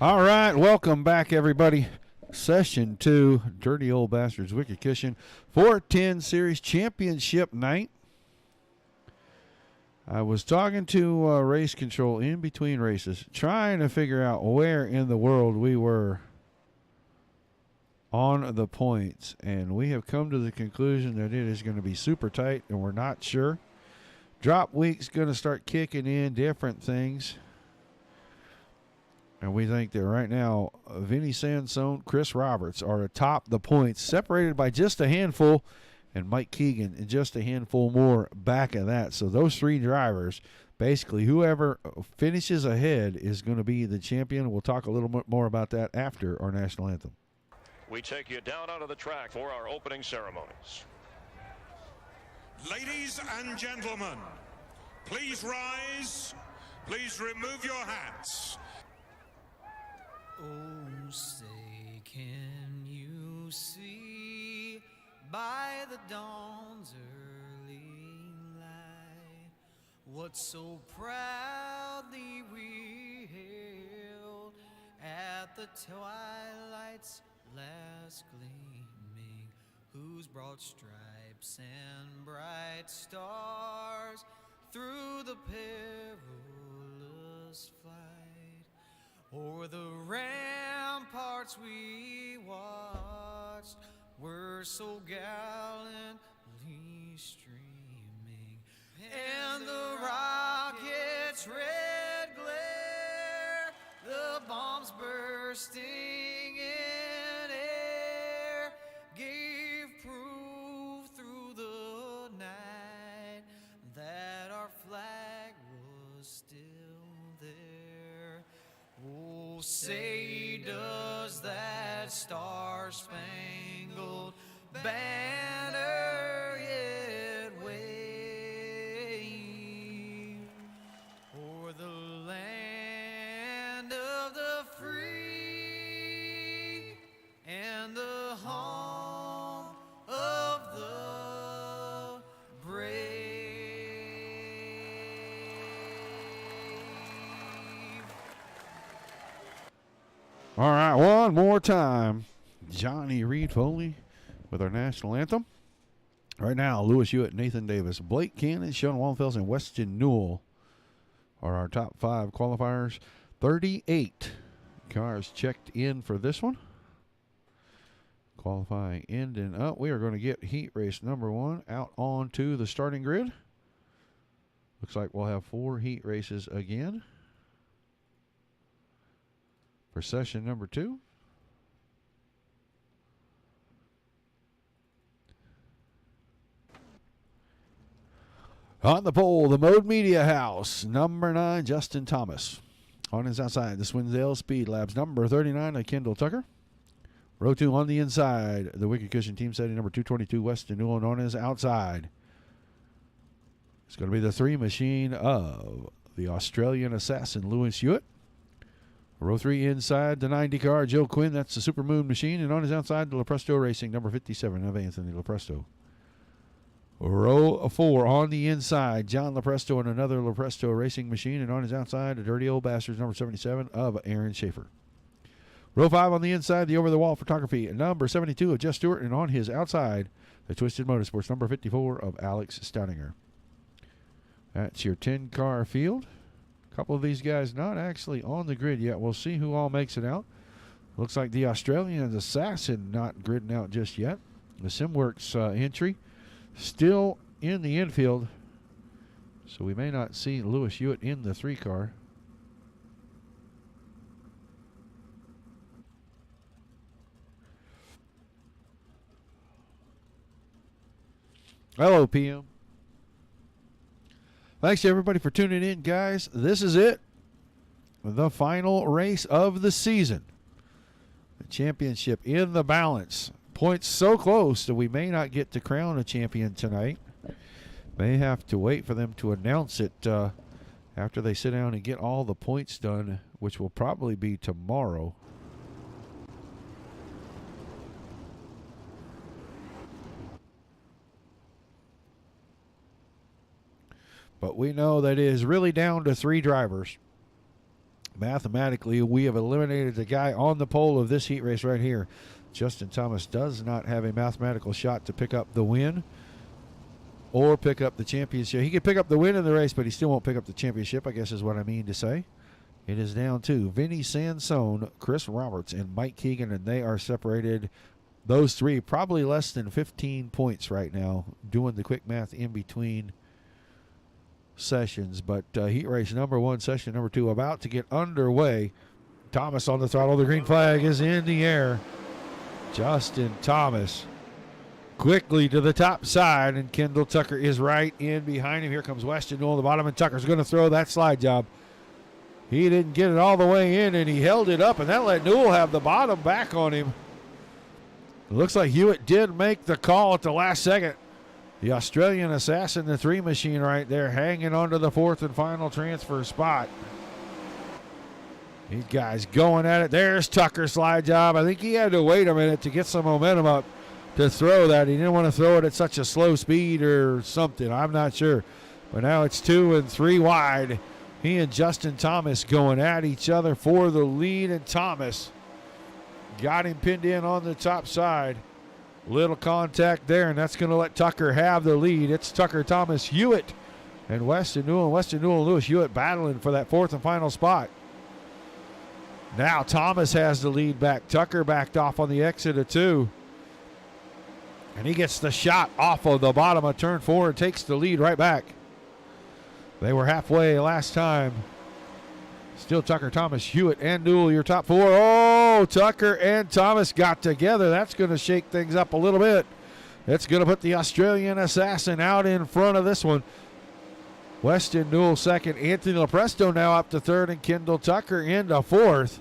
All right, welcome back, everybody. Session 2, Dirty Old Bastards Wicked Cushion 410 Series Championship night. I was talking to race control in between races, trying to figure out where in the world we were on the points, and we have come to the conclusion that it is going to be super tight, and we're not sure. Drop week's going to start kicking in different things. And we think that right now, Vinny Sansone, Chris Roberts are atop the points, separated by just a handful, and Mike Keegan and just a handful more back of that. So those three drivers, basically whoever finishes ahead is going to be the champion. We'll talk a little bit more about that after our national anthem. We take you down onto the track for our opening ceremonies. Ladies and gentlemen, please rise. Please remove your hats. Oh, say, can you see by the dawn's early light what so proudly we hailed at the twilight's last gleaming, whose broad stripes and bright stars through the perilous flight o'er the ramparts we watched were so gallantly streaming, and the rocket's red glare, the bombs bursting in air, gave proof through the night that our flag was still there. Oh, say does that star-spangled banner yet wave o'er the land of the free and the home of the brave? All right, one more time. Johnny Reed Foley with our national anthem. Right now, Lewis Hewitt, Nathan Davis, Blake Cannon, Sean Wallenfels, and Weston Newell are our top 5 qualifiers. 38 cars checked in for this one. Qualifying ending up. We are going to get heat race number 1 out onto the starting grid. Looks like we'll have 4 heat races again for session number 2. On the pole, the Mode Media House, number 9, Justin Thomas. On his outside, the Swindale Speed Labs, number 39, Kendall Tucker. Row 2 on the inside, the Wicked Cushion Team Setting, number 222, Weston Newell. On his outside, it's going to be the 3 machine of the Australian Assassin, Lewis Hewitt. Row 3 inside, the 90 car, Joe Quinn. That's the Supermoon machine. And on his outside, the Lepresto Racing, number 57 of Anthony Lepresto. Row 4 on the inside, John Lepresto and another Lepresto Racing machine. And on his outside, the Dirty Old Bastards, number 77 of Aaron Schaefer. Row 5 on the inside, the over-the-wall photography, number 72 of Jeff Stewart. And on his outside, the Twisted Motorsports, number 54 of Alex Stoudinger. That's your 10-car field. A couple of these guys not actually on the grid yet. We'll see who all makes it out. Looks like the Australian Assassin not gridding out just yet. The SimWorks entry still in the infield, so we may not see Lewis Hewitt in the 3 car. Hello, PM. Thanks to everybody for tuning in, guys. This is it. The final race of the season. The championship in the balance. Points so close that we may not get to crown a champion tonight. May have to wait for them to announce it after they sit down and get all the points done, which will probably be tomorrow. But we know that it is really down to 3 drivers. Mathematically, we have eliminated the guy on the pole of this heat race right here. Justin Thomas does not have a mathematical shot to pick up the win or pick up the championship. He could pick up the win in the race, but he still won't pick up the championship, I guess is what I mean to say. It is down to Vinny Sansone, Chris Roberts, and Mike Keegan, and they are separated, those three, probably less than 15 points right now, doing the quick math in between sessions. But heat race number 1, session number 2, about to get underway. Thomas on the throttle. The green flag is in the air. Justin Thomas quickly to the top side, and Kendall Tucker is right in behind him. Here comes Weston Newell on the bottom, and Tucker's going to throw that slide job. He didn't get it all the way in, and he held it up, and that let Newell have the bottom back on him. It looks like Hewitt did make the call at the last second. The Australian Assassin, the 3 machine right there, hanging on to the 4th and final transfer spot. These guys going at it. There's Tucker's slide job. I think he had to wait a minute to get some momentum up to throw that. He didn't want to throw it at such a slow speed or something. I'm not sure. But now it's 2 and 3 wide. He and Justin Thomas going at each other for the lead, and Thomas got him pinned in on the top side. Little contact there, and that's going to let Tucker have the lead. It's Tucker, Thomas, Hewitt, and Weston Newell. Weston Newell and Lewis Hewitt battling for that 4th and final spot. Now Thomas has the lead back. Tucker backed off on the exit of 2. And he gets the shot off of the bottom of turn 4 and takes the lead right back. They were halfway last time. Still Tucker, Thomas, Hewitt, and Newell, your top 4. Oh, Tucker and Thomas got together. That's going to shake things up a little bit. It's going to put the Australian Assassin out in front of this one. Weston Newell second. Anthony Lepresto now up to 3rd, and Kendall Tucker into 4th.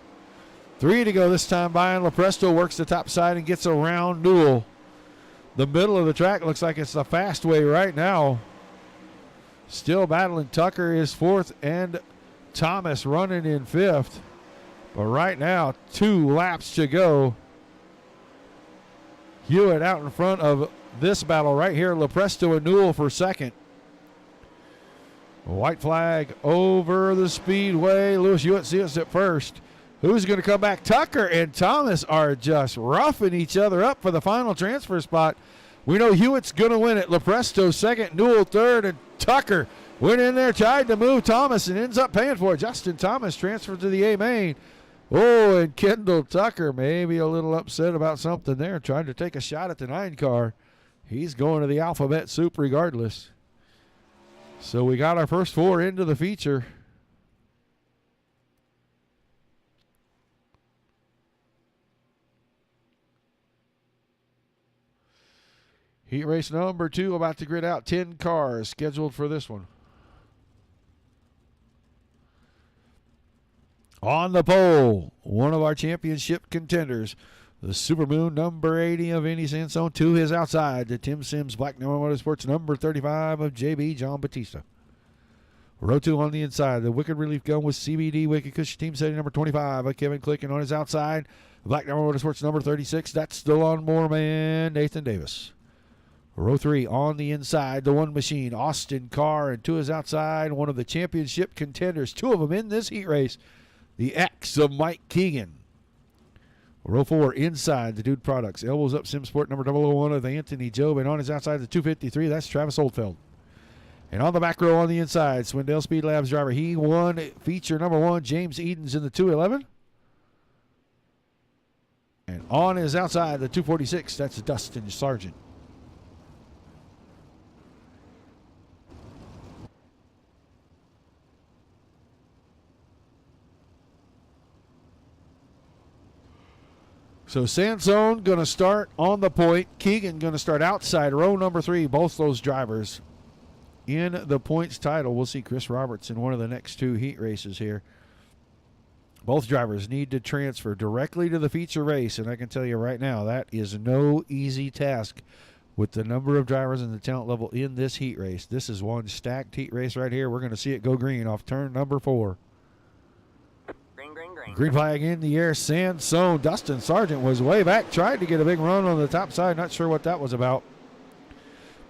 3 to go this time by, and Lepresto works the top side and gets around Newell. The middle of the track looks like it's the fast way right now. Still battling. Tucker is 4th, and Thomas running in 5th. But right now, 2 laps to go. Hewitt out in front of this battle right here. Lepresto and Newell for 2nd. White flag over the speedway. Lewis Hewitt sees at 1st. Who's going to come back? Tucker and Thomas are just roughing each other up for the final transfer spot. We know Hewitt's going to win it. Lepresto 2nd, Newell 3rd, and Tucker went in there, tried to move Thomas, and ends up paying for it. Justin Thomas transferred to the A main. Oh, and Kendall Tucker maybe a little upset about something there, trying to take a shot at the 9 car. He's going to the alphabet soup regardless. So we got our first 4 into the feature. Heat race number 2 about to grid out. 10 cars scheduled for this one. On the pole, one of our championship contenders, the Supermoon number 80 of Vinny Sansone. To his outside, the Tim Sims Black Number Motorsports number 35 of JB John Batista. Row 2 on the inside, the Wicked Relief Gun with CBD Wicked Cushion Team Setting number 25 of Kevin Clicken. On his outside, Black Number Motorsports number 36. That's the Lawnmower Man, Nathan Davis. Row 3 on the inside, the 1 machine, Austin Carr, and to his outside, one of the championship contenders, 2 of them in this heat race, the X of Mike Keegan. Row 4 inside, the Dude Products, elbows up, Simsport number 001 of Anthony Job, and on his outside, the 253, that's Travis Oldfeld. And on the back row on the inside, Swindell Speed Labs driver, he won feature number 1, James Edens in the 211. And on his outside, the 246, that's Dustin Sargent. So Sansone going to start on the point. Keegan going to start outside row number 3. Both those drivers in the points title. We'll see Chris Roberts in one of the next 2 heat races here. Both drivers need to transfer directly to the feature race, and I can tell you right now that is no easy task with the number of drivers and the talent level in this heat race. This is one stacked heat race right here. We're going to see it go green off turn number 4. Green flag in the air. Sansone. Dustin Sargent was way back. Tried to get a big run on the top side. Not sure what that was about.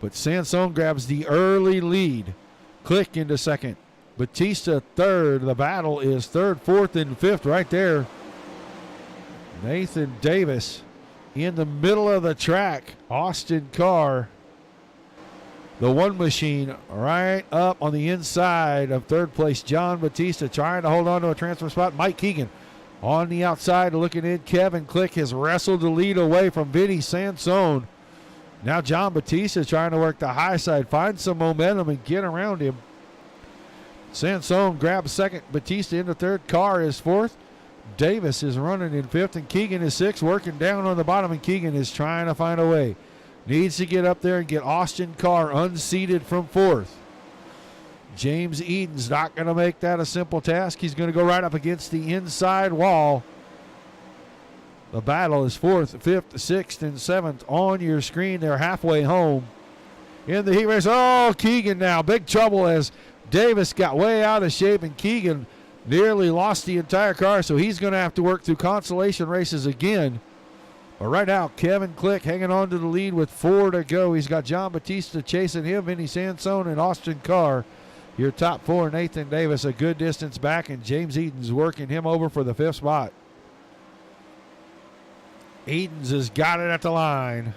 But Sansone grabs the early lead. Click into 2nd. Batista third. The battle is third, fourth, and fifth right there. Nathan Davis in the middle of the track. Austin Carr, the one machine, right up on the inside of third place. John Batista trying to hold on to a transfer spot. Mike Keegan on the outside looking in. Kevin Click has wrestled the lead away from Vinny Sansone. Now John Batista trying to work the high side, find some momentum and get around him. Sansone grabs second. Batista into third. Carr is fourth. Davis is running in fifth, and Keegan is sixth, working down on the bottom, and Keegan is trying to find a way. Needs to get up there and get Austin Carr unseated from fourth. James Eden's not going to make that a simple task. He's going to go right up against the inside wall. The battle is fourth, fifth, sixth, and seventh on your screen. They're halfway home in the heat race. Oh, Keegan now. Big trouble as Davis got way out of shape, and Keegan nearly lost the entire car, so he's going to have to work through consolation races again. But right now, Kevin Click hanging on to the lead with 4 to go. He's got John Batista chasing him, Vinny Sansone, and Austin Carr. Your top 4, Nathan Davis, a good distance back, and James Eden's working him over for the 5th spot. Eden's has got it at the line.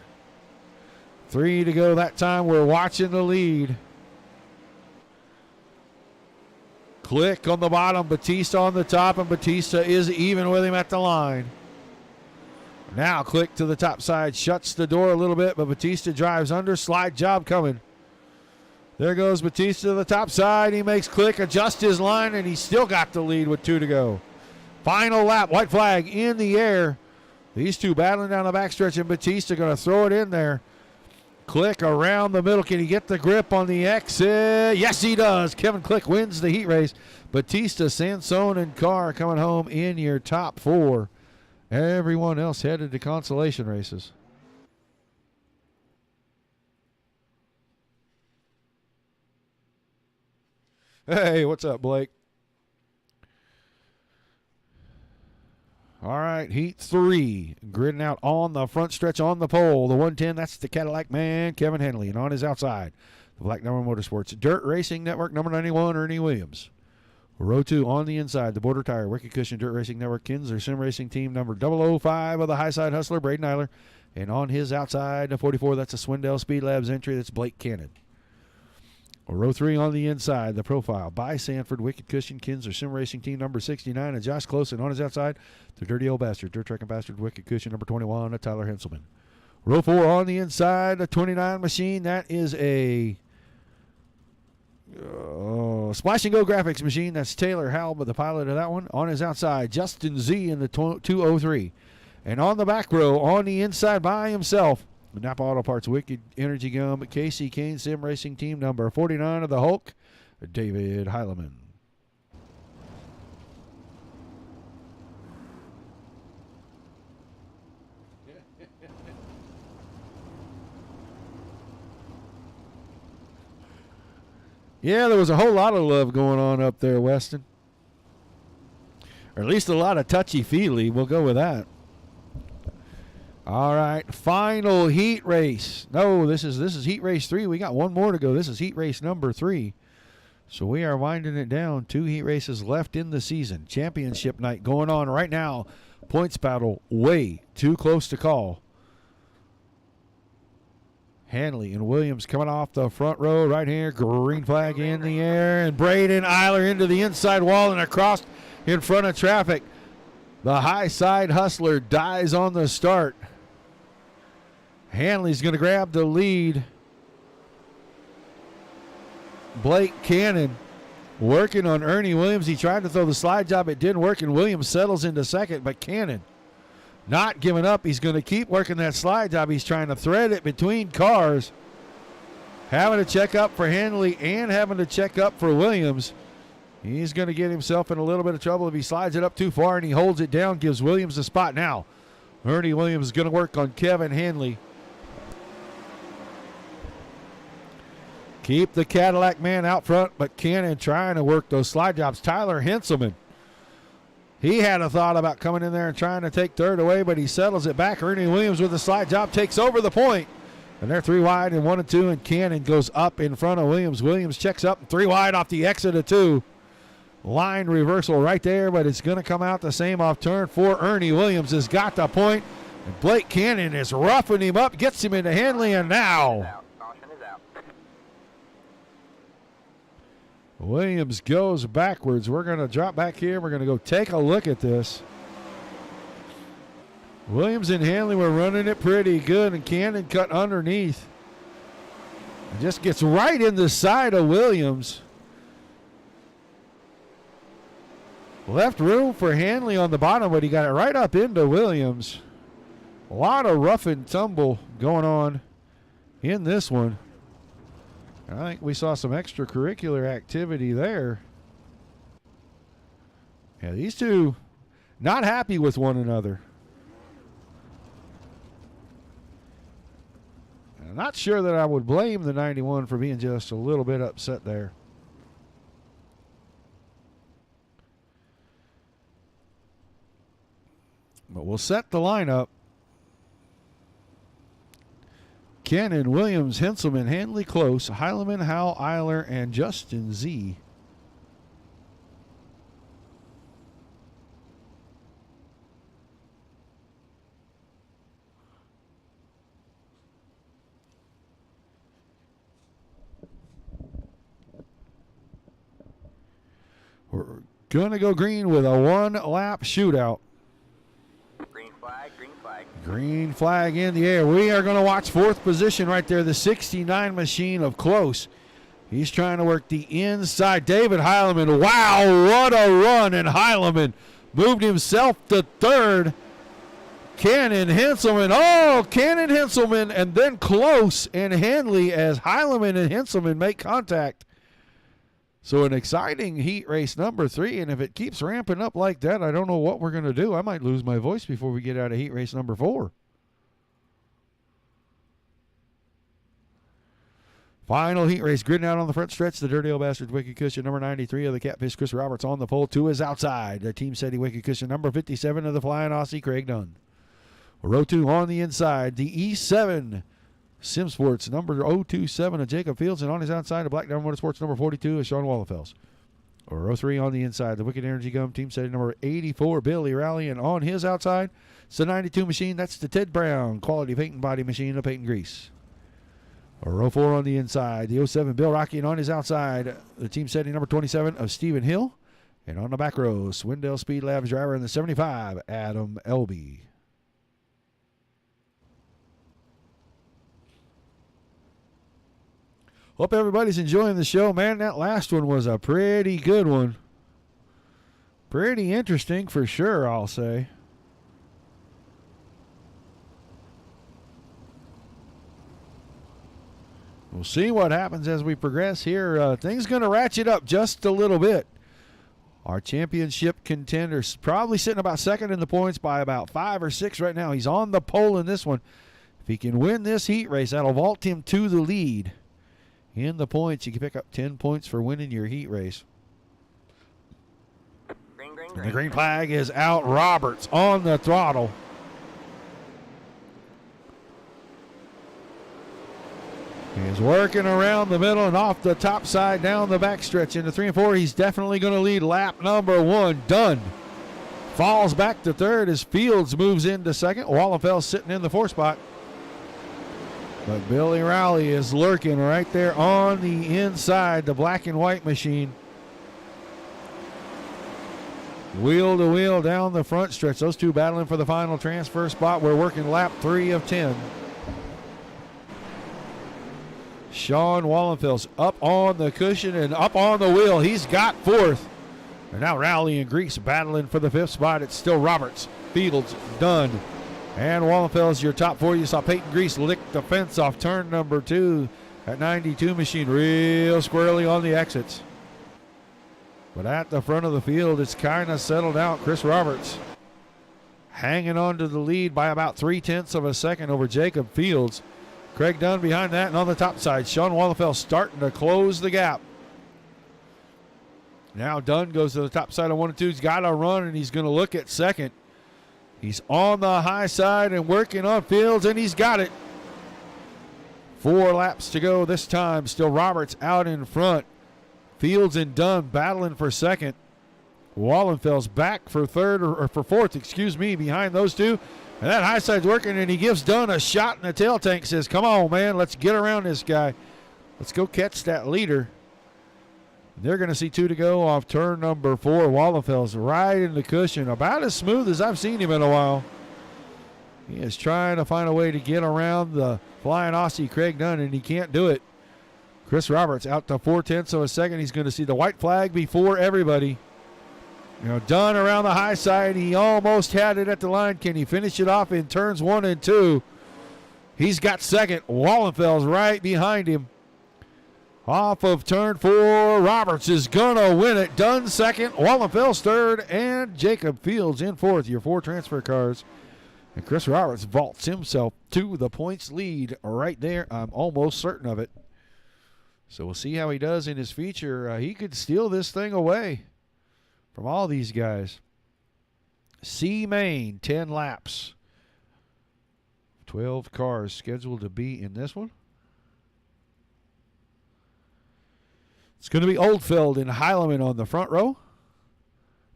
3 to go that time. We're watching the lead. Click on the bottom, Batista on the top, and Batista is even with him at the line. Now Click to the top side, shuts the door a little bit, but Batista drives under, slide job coming. There goes Batista to the top side. He makes Click adjust his line, and he's still got the lead with 2 to go. Final lap, white flag in the air. These two battling down the backstretch, and Batista going to throw it in there. Click around the middle. Can he get the grip on the exit? Yes, he does. Kevin Click wins the heat race. Batista, Sansone, and Carr coming home in your top 4. Everyone else headed to consolation races. Hey, what's up, Blake? All right, heat 3, gridding out on the front stretch on the pole. The 110, that's the Cadillac man, Kevin Henley. And on his outside, the Black Number Motorsports Dirt Racing Network, number 91, Ernie Williams. Row 2 on the inside, the Border Tire, Wicked Cushion Dirt Racing Network, Kinsler Sim Racing Team, number 005 of the High Side Hustler, Braden Eiler. And on his outside, the 44, that's a Swindell Speed Labs entry, that's Blake Cannon. Row 3 on the inside, the Profile by Sanford, Wicked Cushion, Kinsler Sim Racing Team, number 69, and Josh Close. And on his outside, the Dirty Old Bastard, Dirt Track and Bastard, Wicked Cushion, number 21, Tyler Henselman. Row 4 on the inside, the 29 machine, that is a Splash and Go graphics machine. That's Taylor Halb, the pilot of that one. On his outside, Justin Z in the 203. And on the back row, on the inside by himself, Napa Auto Parts, Wicked Energy Gum, Casey Kane Sim Racing Team, number 49 of the Hulk, David Heileman. Yeah, there was a whole lot of love going on up there, Weston. Or at least a lot of touchy-feely. We'll go with that. All right, final heat race. No, this is heat race 3. We got one more to go. This is heat race number 3. So we are winding it down. 2 heat races left in the season. Championship night going on right now. Points battle way too close to call. Hanley and Williams coming off the front row right here. Green flag in the air. And Braden Eiler into the inside wall and across in front of traffic. The High Side Hustler dies on the start. Hanley's going to grab the lead. Blake Cannon working on Ernie Williams. He tried to throw the slide job. It didn't work, and Williams settles into second. But Cannon not giving up. He's going to keep working that slide job. He's trying to thread it between cars. Having to check up for Hanley and having to check up for Williams. He's going to get himself in a little bit of trouble if he slides it up too far and he holds it down, gives Williams the spot. Now, Ernie Williams is going to work on Kevin Hanley. Keep the Cadillac man out front, but Cannon trying to work those slide jobs. Tyler Henselman, he had a thought about coming in there and trying to take third away, but he settles it back. Ernie Williams with the slide job takes over the point. And they're 3 wide and 1 and 2, and Cannon goes up in front of Williams. Williams checks up, 3 wide off the exit of 2. Line reversal right there, but it's going to come out the same off turn for Ernie. Williams has got the point, and Blake Cannon is roughing him up, gets him into Hanley, and now Williams goes backwards. We're going to drop back here. We're going to go take a look at this. Williams and Hanley were running it pretty good, and Cannon cut underneath. It just gets right in the side of Williams. Left room for Hanley on the bottom, but he got it right up into Williams. A lot of rough and tumble going on in this one. I think we saw some extracurricular activity there. Yeah, these two not happy with one another. I'm not sure that I would blame the 91 for being just a little bit upset there. But we'll set the lineup. Cannon, Williams, Henselman, Handley, Close, Heileman, Howell, Eiler, and Justin Z. We're going to go green with a 1-lap shootout. Green flag, green flag. Green flag in the air. We are going to watch 4th position right there, the 69 machine of Close. He's trying to work the inside. David Heileman, wow, what a run. And Heileman moved himself to 3rd. Cannon, Henselman, Cannon, Henselman, and then Close and Handley as Heileman and Henselman make contact. So an exciting heat race number 3, and if it keeps ramping up like that, I don't know what we're going to do. I might lose my voice before we get out of heat race number 4. Final heat race, gridding out on the front stretch. The Dirty Old Bastards Wicked Cushion, number 93 of the Catfish, Chris Roberts on the pole. To his outside, the Team City Wicked Cushion, number 57 of the Flying Aussie, Craig Dunn. Row 2 on the inside, the E7 Sim Sports, number 027 of Jacob Fields, and on his outside, the Black Diamond Motorsports, number 42 of Sean Wallenfels. Row 3 on the inside, the Wicked Energy Gum Team Setting, number 84, Billy Rowley, and on his outside, it's the 92 machine. That's the Ted Brown Quality Paint and Body Machine of Paint and Grease. Row 4 on the inside, the 07 Bill Rocky, and on his outside, the Team Setting, number 27 of Stephen Hill, and on the back row, Swindell Speed Labs driver in the 75, Adam Elby. Hope everybody's enjoying the show, man. That last one was a pretty good one. Pretty interesting for sure, I'll say. We'll see what happens as we progress here. Things going to ratchet up just a little bit. Our championship contender's probably sitting about 2nd in the points by about 5 or 6 right now. He's on the pole in this one. If he can win this heat race, that'll vault him to the lead. In the points, you can pick up 10 points for winning your heat race. Green, green, And the green. green flag is out. Roberts on the throttle. He's working around the middle and off the top side down the backstretch into 3 and 4. He's definitely going to lead lap number 1. Done. Falls back to 3rd as Fields moves into 2nd. Wallenfels sitting in the 4th spot. But Billy Rowley is lurking right there on the inside, the black and white machine. Wheel to wheel down the front stretch. Those two battling for the final transfer spot. We're working lap 3 of 10. Sean Wallenfels up on the cushion and up on the wheel. He's got 4th. And now Rowley and Grease battling for the 5th spot. It's still Roberts, Fields, Dunn, and Wallenfels, your top 4. You saw Peyton Grease lick the fence off turn number 2. That 92 machine real squarely on the exits. But at the front of the field, it's kind of settled out. Chris Roberts hanging on to the lead by about 0.3 of a second over Jacob Fields. Craig Dunn behind that, and on the top side, Sean Wallenfels starting to close the gap. Now Dunn goes to the top side of 1 and 2. He's got to run, and he's going to look at 2nd. He's on the high side and working on Fields, and he's got it. 4 laps to go this time. Still Roberts out in front. Fields and Dunn battling for second. Wallenfels back for third, or for fourth, excuse me, behind those two. And that high side's working, and he gives Dunn a shot in the tail tank. Says, come on, man, let's get around this guy. Let's go catch that leader. They're going to see 2 to go off turn number 4. Wallenfels right in the cushion, about as smooth as I've seen him in a while. He is trying to find a way to get around the flying Aussie Craig Dunn, and he can't do it. Chris Roberts out to 4/10 of a second. He's going to see the white flag before everybody. You know, Dunn around the high side. He almost had it at the line. Can he finish it off in turns 1 and 2? He's got second. Wallenfels right behind him. Off of turn 4, Roberts is going to win it. Dunn second, Wallenfels third, and Jacob Fields in fourth. Your 4 transfer cars. And Chris Roberts vaults himself to the points lead right there. I'm almost certain of it. So we'll see how he does in his feature. He could steal this thing away from all these guys. C Main, 10 laps. 12 cars scheduled to be in this one. It's going to be Oldfield and Heileman on the front row.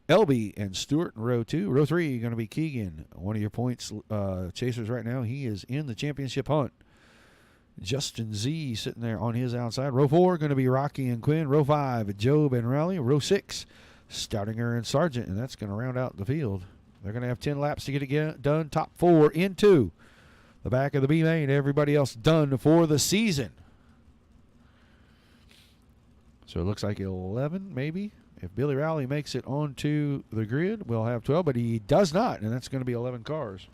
Elby and Stewart in row 2. Row 3 going to be Keegan, one of your points chasers right now. He is in the championship hunt. Justin Z sitting there on his outside. Row 4 going to be Rocky and Quinn. Row 5, Job and Raleigh. Row 6, Stoudinger and Sargent, and that's going to round out the field. They're going to have 10 laps to get it done. Top 4 into the back of the B main. Everybody else done for the season. So it looks like 11 maybe. If Billy Rowley makes it onto the grid, we'll have 12, but he does not, and that's going to be 11 cars.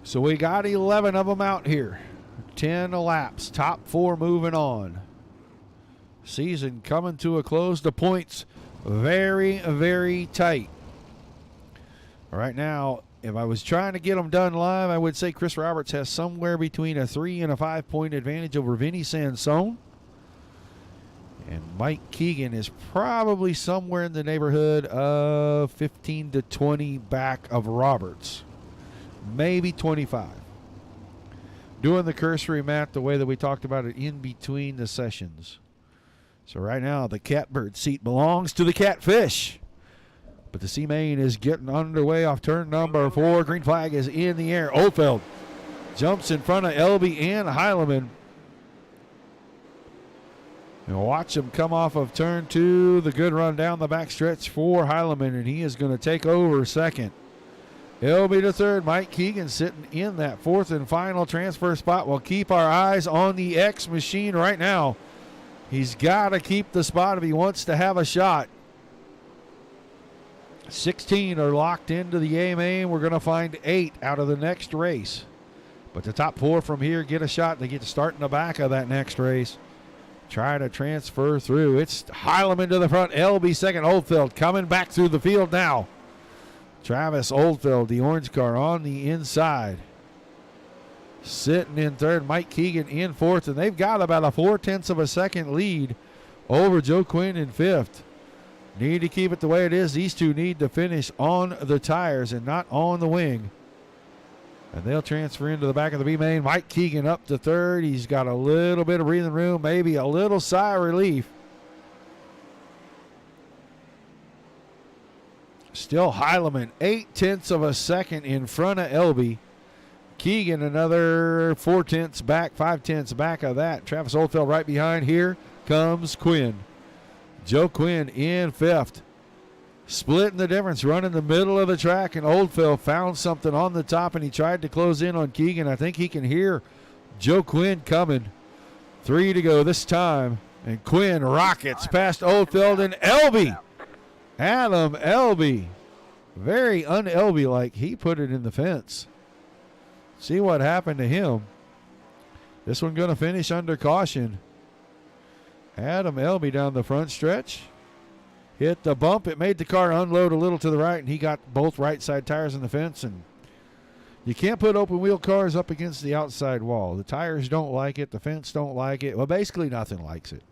So we got 11 of them out here. 10 laps. Top 4 moving on. Season coming to a close. The points very, very tight. Right now, if I was trying to get them done live, I would say Chris Roberts has somewhere between a 3 and a 5 point advantage over Vinny Sansone. And Mike Keegan is probably somewhere in the neighborhood of 15 to 20 back of Roberts. Maybe 25. Doing the cursory math the way that we talked about it in between the sessions. So right now, the catbird seat belongs to the catfish. But the C-Main is getting underway off turn number 4. Green flag is in the air. Oldfield jumps in front of Elby and Heileman. And watch him come off of turn 2. The good run down the backstretch for Heileman, and he is going to take over second. Elby to third. Mike Keegan sitting in that 4th and final transfer spot. We'll keep our eyes on the X machine right now. He's got to keep the spot if he wants to have a shot. 16 are locked into the A main. We're going to find 8 out of the next race. But the top 4 from here get a shot. They get to start in the back of that next race. Try to transfer through. It's Heileman to the front. Elby second. Oldfield coming back through the field now. Travis Oldfield, the orange car, on the inside. Sitting in third. Mike Keegan in fourth. And they've got about a 0.4 of a second lead over Joe Quinn in fifth. Need to keep it the way it is. These two need to finish on the tires and not on the wing. And they'll transfer into the back of the B main. Mike Keegan up to third. He's got a little bit of breathing room, maybe a little sigh of relief. Still Heileman, 0.8 of a second in front of Elby. Keegan another 0.4 back, 0.5 back of that. Travis Oldfield right behind. Here comes Quinn. Joe Quinn in fifth. Splitting the difference, running the middle of the track, and Oldfield found something on the top, and he tried to close in on Keegan. I think he can hear Joe Quinn coming. 3 to go this time, and Quinn rockets past Oldfield and Elby. Adam Elby, very un-Elby-like. He put it in the fence. See what happened to him. This one going to finish under caution. Adam Elby down the front stretch. Hit the bump. It made the car unload a little to the right, and he got both right side tires in the fence. And you can't put open wheel cars up against the outside wall. The tires don't like it. The fence don't like it. Well, basically nothing likes it.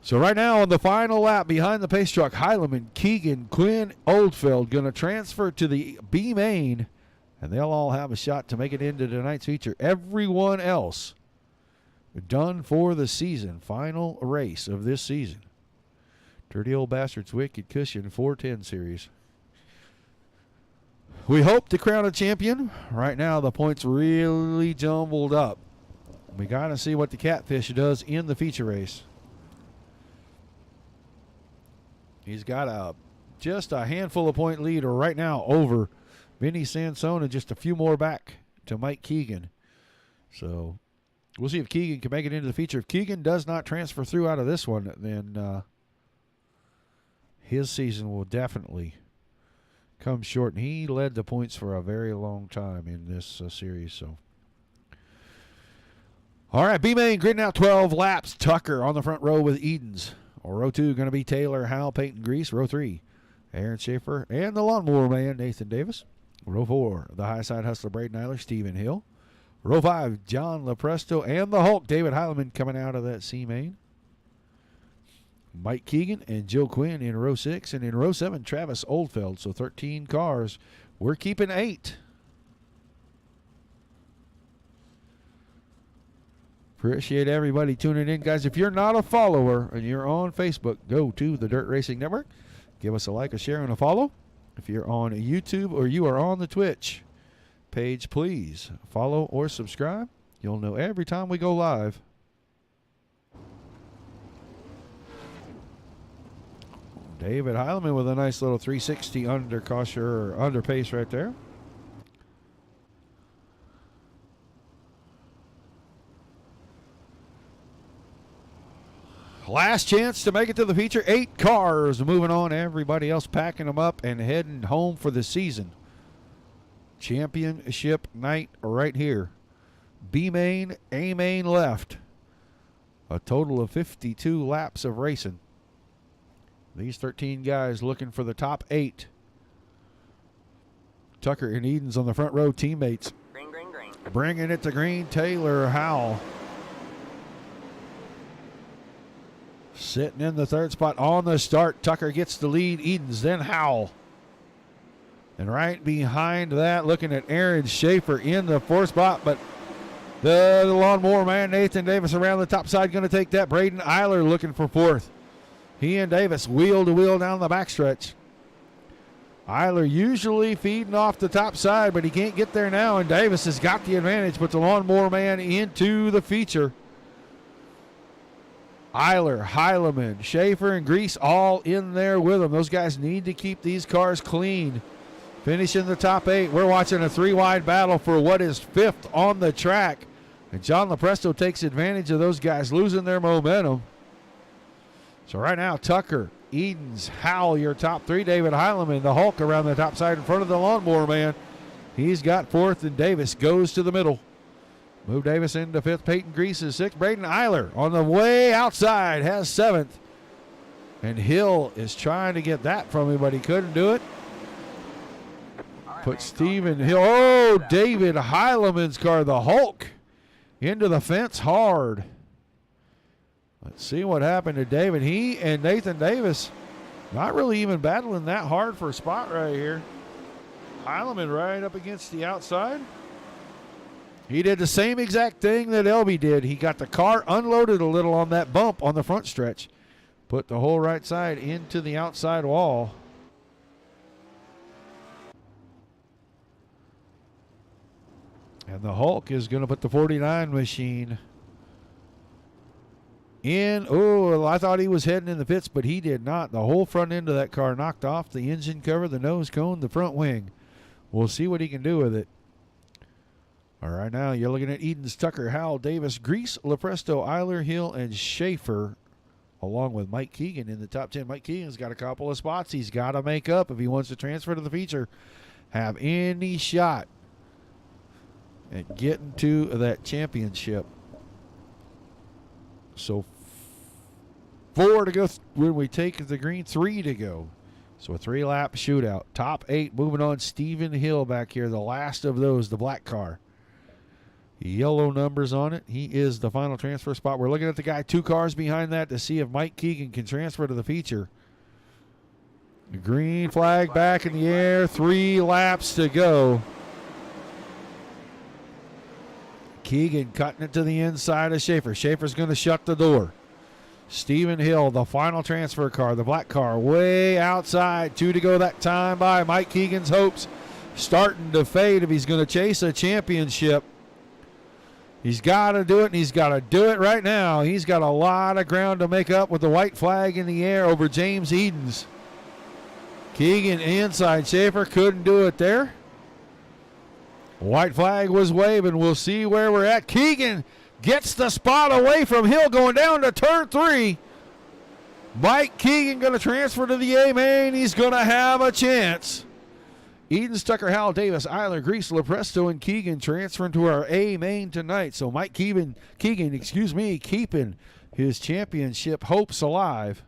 So right now on the final lap behind the pace truck, Heileman, Keegan, Quinn, Oldfield going to transfer to the B main, and they'll all have a shot to make it into tonight's feature. Everyone else done for the season. Final race of this season. Dirty Old Bastards Wicked Cushion 410 series. We hope to crown a champion. Right now the points really jumbled up. We got to see what the Catfish does in the feature race. He's got just a handful of point lead right now over Vinny Sansone and just a few more back to Mike Keegan. So we'll see if Keegan can make it into the feature. If Keegan does not transfer through out of this one, then his season will definitely come short. And he led the points for a very long time in this series. So, all right, B-Main gridding out 12 laps. Tucker on the front row with Edens. Row 2 going to be Taylor, Howell, Peyton, Grease. Row 3, Aaron Schaefer and the Lawnmower Man, Nathan Davis. Row 4, the High Side Hustler, Braden Eiler, Stephen Hill. Row 5, John Lepresto and the Hulk, David Heileman, coming out of that C main. Mike Keegan and Joe Quinn in row 6. And in row 7, Travis Oldfeld. So 13 cars. We're keeping 8. Appreciate everybody tuning in, guys. If you're not a follower and you're on Facebook, go to the Dirt Racing Network. Give us a like, a share, and a follow. If you're on YouTube or you are on the Twitch page, please follow or subscribe. You'll know every time we go live. David Heileman with a nice little 360 under pace right there. Last chance to make it to the feature. 8 cars moving on. Everybody else packing them up and heading home for the season. Championship night right here. B main, A main left. A total of 52 laps of racing. These 13 guys looking for the top 8. Tucker and Edens on the front row, teammates. Green, green, green. Bringing it to green, Taylor Howell. Sitting in the 3rd spot on the start. Tucker gets the lead. Edens, then Howell. And right behind that, looking at Aaron Schaefer in the 4th spot. But the Lawnmower Man, Nathan Davis, around the top side, going to take that. Braden Eiler looking for 4th. He and Davis wheel to wheel down the backstretch. Eiler usually feeding off the top side, but he can't get there now. And Davis has got the advantage, but the Lawnmower Man into the feature. Eiler, Heileman, Schaefer, and Grease all in there with them. Those guys need to keep these cars clean. Finishing the top 8. We're watching a 3-wide battle for what is 5th on the track. And John Lepresto takes advantage of those guys losing their momentum. So right now, Tucker, Edens, Howell, your top 3. David Heileman, the Hulk, around the top side in front of the Lawnmower Man. He's got 4th, and Davis goes to the middle. Move Davis into 5th. Peyton Grease is 6th. Braden Eiler on the way outside has 7th. And Hill is trying to get that from him, but he couldn't do it. Put Stephen Hill. Oh, David Heileman's car, the Hulk, into the fence hard. Let's see what happened to David. He and Nathan Davis not really even battling that hard for a spot right here. Heileman right up against the outside. He did the same exact thing that Elby did. He got the car unloaded a little on that bump on the front stretch. Put the whole right side into the outside wall. And the Hulk is going to put the 49 machine in. Oh, I thought he was heading in the pits, but he did not. The whole front end of that car knocked off. The engine cover, the nose cone, the front wing. We'll see what he can do with it. All right, now you're looking at Edens, Tucker, Howell, Davis, Grease, Lepresto, Eiler, Hill, and Schaefer, along with Mike Keegan in the top 10. Mike Keegan's got a couple of spots he's got to make up if he wants to transfer to the feature, have any shot at getting to that championship. So 4 to go when we take the green, 3 to go. So a 3-lap shootout. Top 8 moving on. Stephen Hill back here, the last of those, the black car. Yellow numbers on it. He is the final transfer spot. We're looking at the guy 2 cars behind that to see if Mike Keegan can transfer to the feature. The green flag back in the air. 3 laps to go. Keegan cutting it to the inside of Schaefer. Schaefer's going to shut the door. Stephen Hill, the final transfer car, the black car, way outside. 2 to go that time by. Mike Keegan's hopes starting to fade if he's going to chase a championship. He's got to do it, and he's got to do it right now. He's got a lot of ground to make up with the white flag in the air over James Edens. Keegan inside. Schaefer couldn't do it there. White flag was waving. We'll see where we're at. Keegan gets the spot away from Hill going down to turn 3. Mike Keegan going to transfer to the A-main. He's going to have a chance. Edens, Tucker, Howell, Davis, Eiler, Grease, Lepresto, and Keegan transferring to our A-main tonight. So Mike Keegan, keeping his championship hopes alive.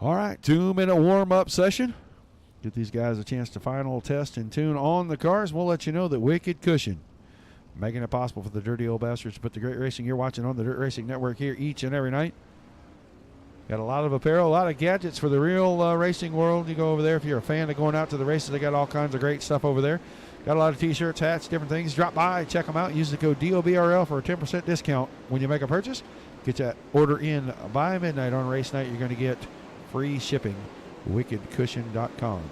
All right, 2-minute warm-up session. Get these guys a chance to final test and tune on the cars. We'll let you know that Wicked Cushion, making it possible for the Dirty Old Bastards to put the great racing you're watching on the Dirt Racing Network here each and every night. Got a lot of apparel, a lot of gadgets for the real racing world. You go over there if you're a fan of going out to the races. They got all kinds of great stuff over there. Got a lot of T-shirts, hats, different things. Drop by, check them out. Use the code DOBRL for a 10% discount when you make a purchase. Get that order in by midnight on race night. You're going to get free shipping. WickedCushion.com.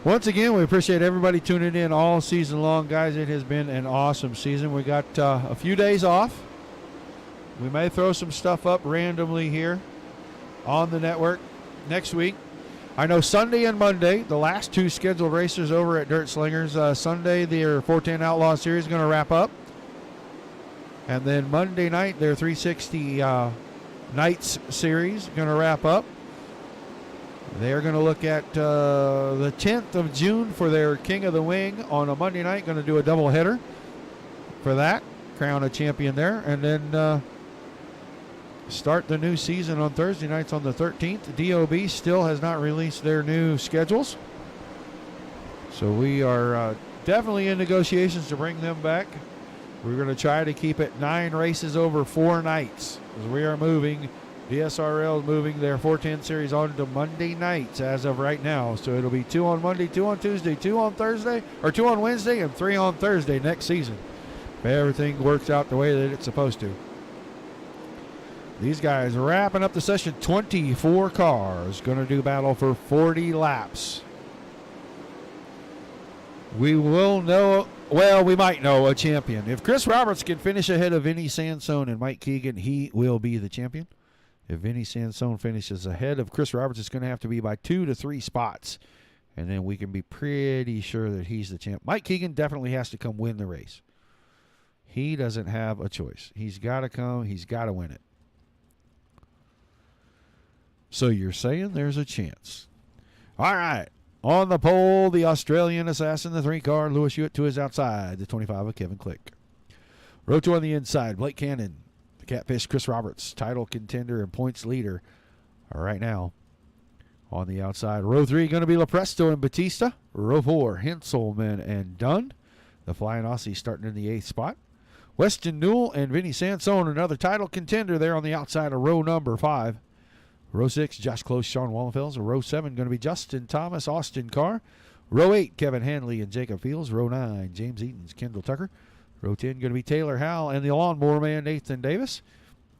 Once again, we appreciate everybody tuning in all season long, guys. It has been an awesome season. We got a few days off. We may throw some stuff up randomly here on the network next week. I know Sunday and Monday, the last 2 scheduled races over at Dirt Slingers. Sunday, their 410 Outlaw Series is going to wrap up. And then Monday night, their 360 Nights Series going to wrap up. They're going to look at the 10th of June for their King of the Wing on a Monday night. Going to do a doubleheader for that. Crown a champion there. And then start the new season on Thursday nights on the 13th. DOB still has not released their new schedules. So we are definitely in negotiations to bring them back. We're going to try to keep it 9 races over 4 nights. As we are moving, DSRL is moving their 410 series on to Monday nights as of right now. So it'll be 2 on Monday, 2 on Tuesday, 2 on Thursday, or 2 on Wednesday, and 3 on Thursday next season. If everything works out the way that it's supposed to. These guys are wrapping up the session. 24 cars going to do battle for 40 laps. We will know, well, we might know a champion. If Chris Roberts can finish ahead of Vinny Sansone and Mike Keegan, he will be the champion. If Vinny Sansone finishes ahead of Chris Roberts, it's going to have to be by 2 to 3 spots. And then we can be pretty sure that he's the champ. Mike Keegan definitely has to come win the race. He doesn't have a choice. He's got to come. He's got to win it. So you're saying there's a chance. All right. On the pole, the Australian assassin, the 3-car, Lewis Hewitt to his outside, the 25 of Kevin Click. Row 2 on the inside, Blake Cannon, the Catfish, Chris Roberts, title contender and points leader right now. On the outside, row 3 going to be Lepresto and Batista. Row 4, Henselman and Dunn. The Flying Aussie starting in the 8th spot. Weston Newell and Vinny Sansone, another title contender there on the outside of row number 5. Row 6, Josh Close, Sean Wallenfels. Row 7, going to be Justin Thomas, Austin Carr. Row 8, Kevin Hanley and Jacob Fields. Row 9, James Eatons, Kendall Tucker. Row 10, going to be Taylor Howell and the Lawnmower Man, Nathan Davis.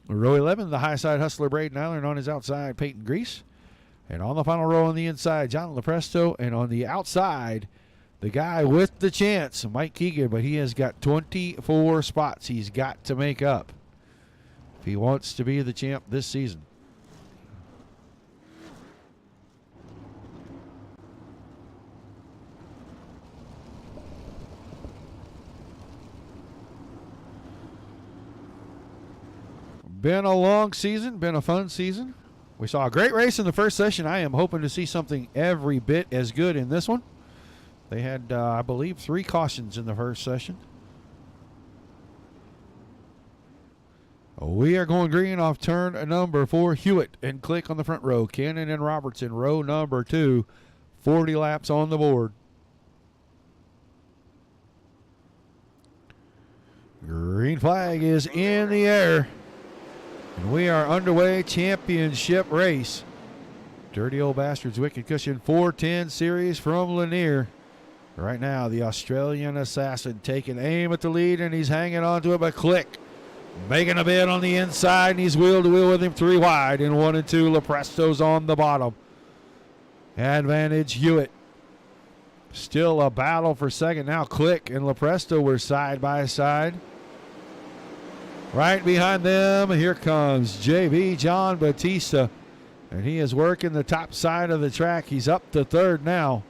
Row 11, the high side hustler, Braden Eiler, and on his outside, Peyton Grease. And on the final row on the inside, John Lepresto. And on the outside, the guy with the chance, Mike Keegan, but he has got 24 spots he's got to make up if he wants to be the champ this season. Been a long season, been a fun season. We saw a great race in the first session. I am hoping to see something every bit as good in this one. They had, I believe, 3 cautions in the first session. We are going green off turn number 4. Hewitt and Click on the front row. Cannon and Robertson, row number 2. 40 laps on the board. Green flag is in the air. And we are underway. Championship race. Dirty Old Bastards Wicked Cushion 410 series from Lanier. Right now, the Australian Assassin taking aim at the lead, and he's hanging on to it, but Click making a bid on the inside, and he's wheel to wheel with him 3 wide. In 1 and 2, LaPresto's on the bottom. Advantage Hewitt. Still a battle for second. Now Click and LaPresto were side by side. Right behind them, here comes JB John Batista. And he is working the top side of the track. He's up to third now.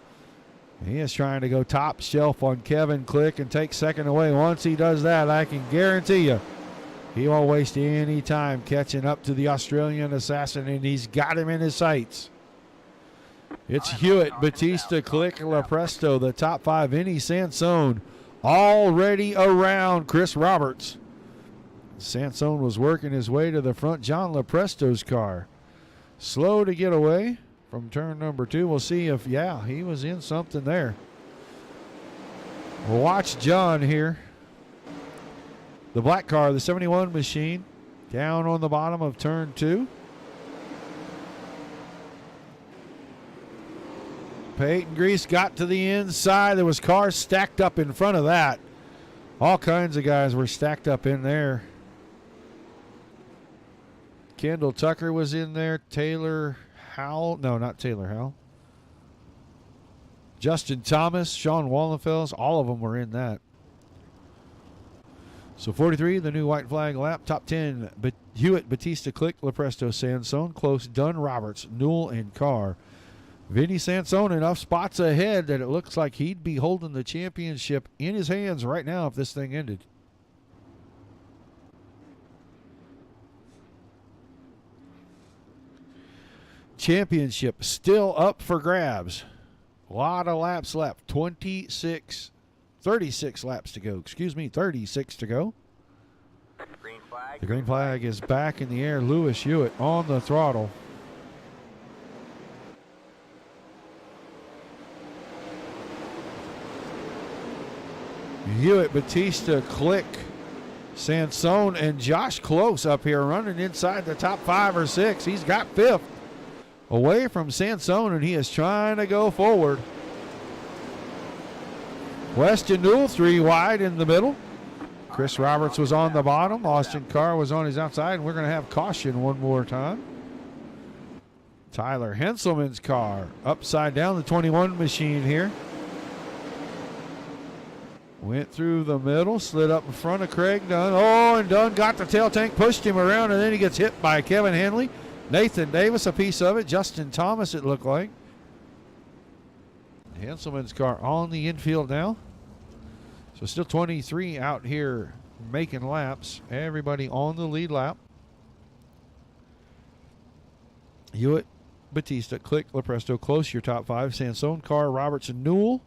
He is trying to go top shelf on Kevin Click and take second away. Once he does that, I can guarantee you he won't waste any time catching up to the Australian Assassin, and he's got him in his sights. It's Hewitt, Batista, Click, LaPresto, the top 5. Vinny Sansone already around Chris Roberts. Sansone was working his way to the front. John LaPresto's car slow to get away from turn number 2. We'll see if, yeah, he was in something there. We'll watch John here. The black car, the 71 machine, down on the bottom of turn 2. Peyton Grease got to the inside. There was cars stacked up in front of that. All kinds of guys were stacked up in there. Kendall Tucker was in there. Taylor Howell. No, not Taylor Howell. Justin Thomas, Sean Wallenfels. All of them were in that. So 43, the new white flag lap. Top 10, Hewitt, Batista, Click, LaPresto, Sansone, Close, Dunn, Roberts, Newell, and Carr. Vinny Sansone enough spots ahead that it looks like he'd be holding the championship in his hands right now if this thing ended. Championship still up for grabs. A lot of laps left. 36 laps to go. 36 to go. Green flag. The green flag is back in the air. Lewis Hewitt on the throttle. Hewitt, Batista, Click, Sansone, and Josh Close up here running inside the top 5 or 6. He's got 5th away from Sansone, and he is trying to go forward. Weston Newell 3 wide in the middle. Chris Roberts was on the bottom. Austin Carr was on his outside, and we're going to have caution one more time. Tyler Henselman's car upside down, the 21 machine here. Went through the middle, slid up in front of Craig Dunn. Oh, and Dunn got the tail tank, pushed him around, and then he gets hit by Kevin Henley. Nathan Davis, a piece of it. Justin Thomas, it looked like. Henselman's car on the infield now. So still 23 out here making laps. Everybody on the lead lap. Hewitt, Batista, Click, LaPresto, Close, your top 5. Sansone, Carr, Robertson, Newell,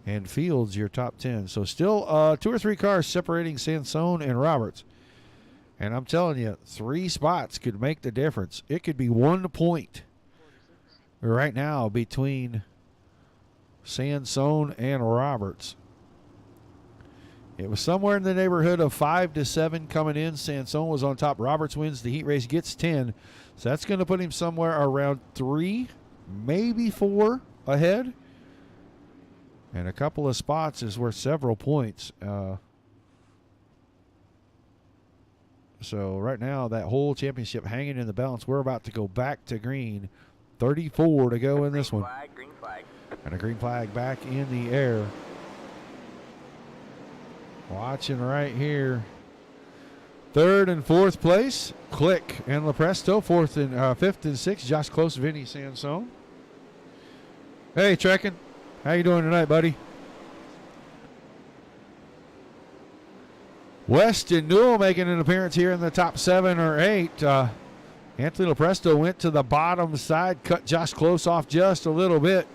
and Fields, your top 10. So still 2 or 3 cars separating Sansone and Roberts. And I'm telling you, 3 spots could make the difference. It could be 1 point right now between Sansone and Roberts. It was somewhere in the neighborhood of 5 to 7 coming in. Sansone was on top. Roberts wins the heat race, gets 10. So that's going to put him somewhere around 3, maybe 4 ahead. And a couple of spots is worth several points. So right now, that whole championship hanging in the balance. We're about to go back to green. 34 to go in this one. Green flag. And a green flag back in the air. Watching right here. 3rd and 4th place, Click and LaPresto. 5th and 6th, Josh Close, Vinny Sansone. Hey, Trekkin. How you doing tonight, buddy? Weston Newell making an appearance here in the top 7 or 8. Anthony LaPresto went to the bottom side, cut Josh Close off just a little bit.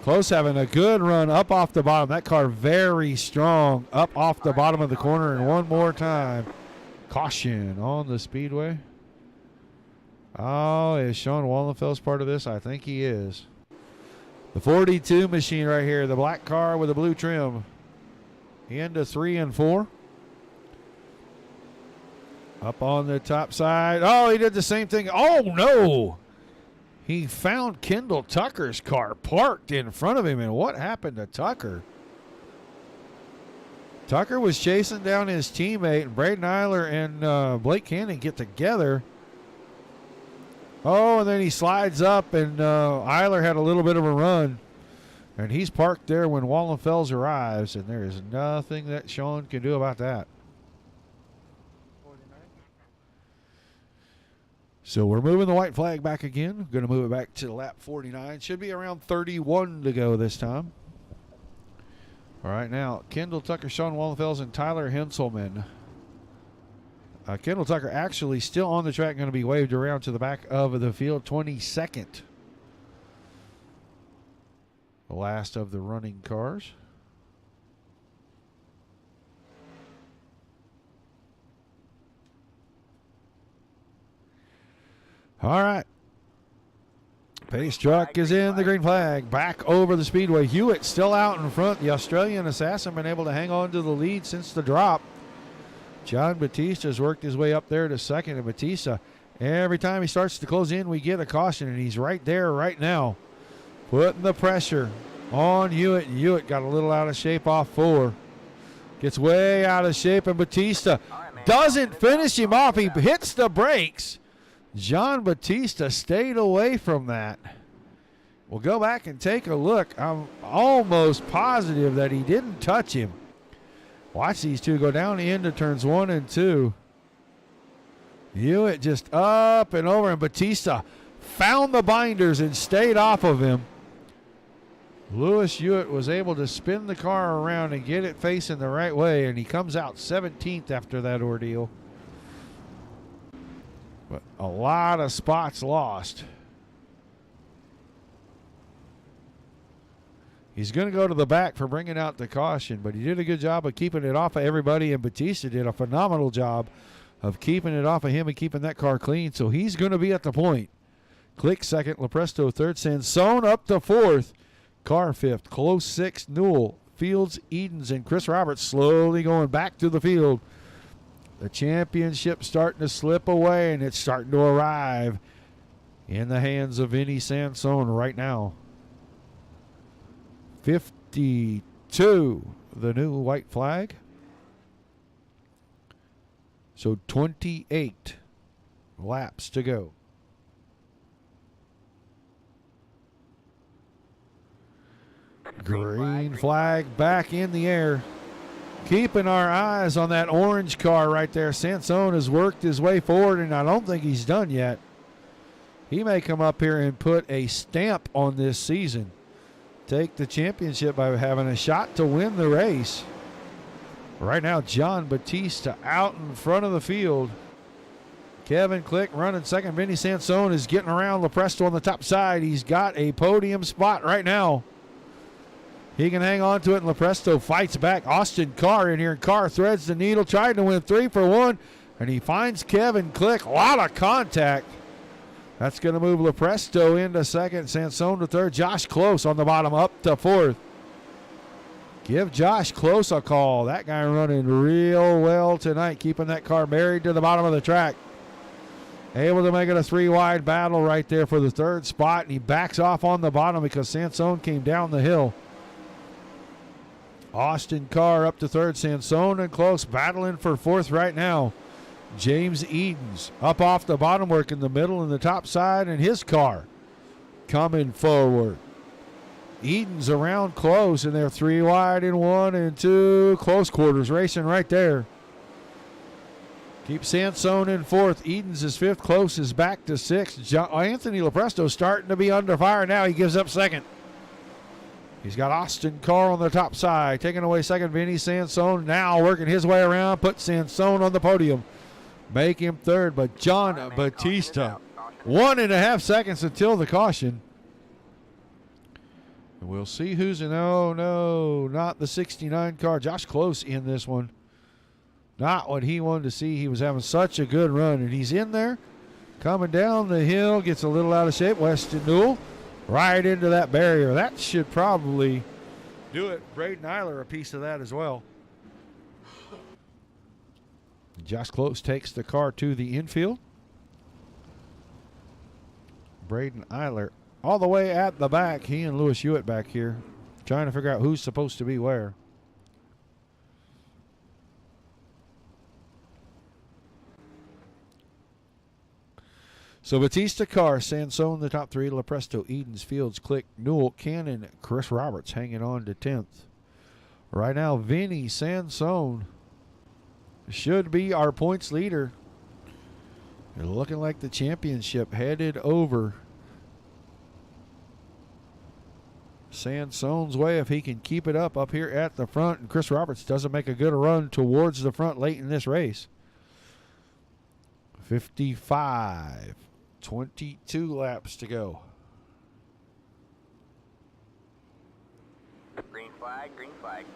Close having a good run up off the bottom. That car very strong up off the bottom of the corner. And one more time, Caution on the speedway. Oh, is Sean Wallenfels part of this? I think he is. The 42 machine right here, the black car with the blue trim. Into 3 and 4. Up on the top side. Oh, he did the same thing. Oh, no. He found Kendall Tucker's car parked in front of him. And what happened to Tucker? Tucker was chasing down his teammate, and Braden Eiler and Blake Cannon get together. Oh, and then he slides up, and Eiler had a little bit of a run. And he's parked there when Wallenfels arrives, and there is nothing that Sean can do about that. So we're moving the white flag back again. Going to move it back to lap 49. Should be around 31 to go this time. All right, now, Kendall Tucker, Sean Wallenfels, and Tyler Henselman. Kendall Tucker actually still on the track, going to be waved around to the back of the field, 22nd. The last of the running cars. All right. Pace truck is in the green flag. Back over the speedway. Hewitt still out in front. The Australian assassin been able to hang on to the lead since the drop. John Batista has worked his way up there to second. And Batista, every time he starts to close in, we get a caution. And he's right there right now. Putting the pressure on Hewitt. Hewitt got a little out of shape off 4. Gets way out of shape. And Batista doesn't finish him off. He hits the brakes. John Batista stayed away from that. We'll go back and take a look. I'm almost positive that he didn't touch him. Watch these two go down the end of turns 1 and 2. Hewitt just up and over, and Batista found the binders and stayed off of him. Lewis Hewitt was able to spin the car around and get it facing the right way, and he comes out 17th after that ordeal. But a lot of spots lost. He's going to go to the back for bringing out the caution, but he did a good job of keeping it off of everybody, and Batista did a phenomenal job of keeping it off of him and keeping that car clean, so he's going to be at the point. Click second, Lepresto third, Sansone up to 4th, Carr 5th, close 6th, Newell, Fields, Edens, and Chris Roberts slowly going back to the field. The championship starting to slip away, and it's starting to arrive in the hands of Vinny Sansone right now. 52, the new white flag. So 28 laps to go. Green flag back in the air. Keeping our eyes on that orange car right there. Sansone has worked his way forward, and I don't think he's done yet. He may come up here and put a stamp on this season. Take the championship by having a shot to win the race. Right now, John Batista out in front of the field. Kevin Click running second. Vinny Sansone is getting around Lepresto on the top side. He's got a podium spot right now. He can hang on to it, and Lepresto fights back. Austin Carr in here, and Carr threads the needle, trying to win 3 for 1, and he finds Kevin Click. A lot of contact. That's going to move Lepresto into second, Sansone to third. Josh Close on the bottom, up to 4th. Give Josh Close a call. That guy running real well tonight, keeping that car buried to the bottom of the track. Able to make it a 3-wide battle right there for the 3rd spot, and he backs off on the bottom because Sansone came down the hill. Austin Carr up to 3rd. Sansone and Close battling for 4th right now. James Edens up off the bottom, working the middle and the top side, and his car coming forward. Edens around Close, and they're 3 wide in 1 and 2. Close quarters racing right there. Keep Sansone in 4th. Edens is 5th. Close is back to 6th. Anthony Lepresto starting to be under fire now. He gives up 2nd. He's got Austin Carr on the top side. Taking away 2nd, Vinny Sansone. Now working his way around. Put Sansone on the podium. Make him 3rd. But John Batista, 1.5 seconds until the caution. And we'll see who's in. Oh, no, not the 69 car. Josh Close in this one. Not what he wanted to see. He was having such a good run, and he's in there, coming down the hill, gets a little out of shape. Weston Newell right into that barrier. That should probably do it. Braden Eiler a piece of that as well. Josh Close takes the car to the infield. Braden Eiler all the way at the back. He and Lewis Hewitt back here trying to figure out who's supposed to be where. So Batista, Carr, Sansone, the top three. Lepresto, Edens, Fields, Click, Newell, Cannon, Chris Roberts hanging on to 10th. Right now, Vinny Sansone should be our points leader. They're looking like the championship headed over Sansone's way if he can keep it up here at the front. And Chris Roberts doesn't make a good run towards the front late in this race. 55. 22 laps to go. Green flag, green flag.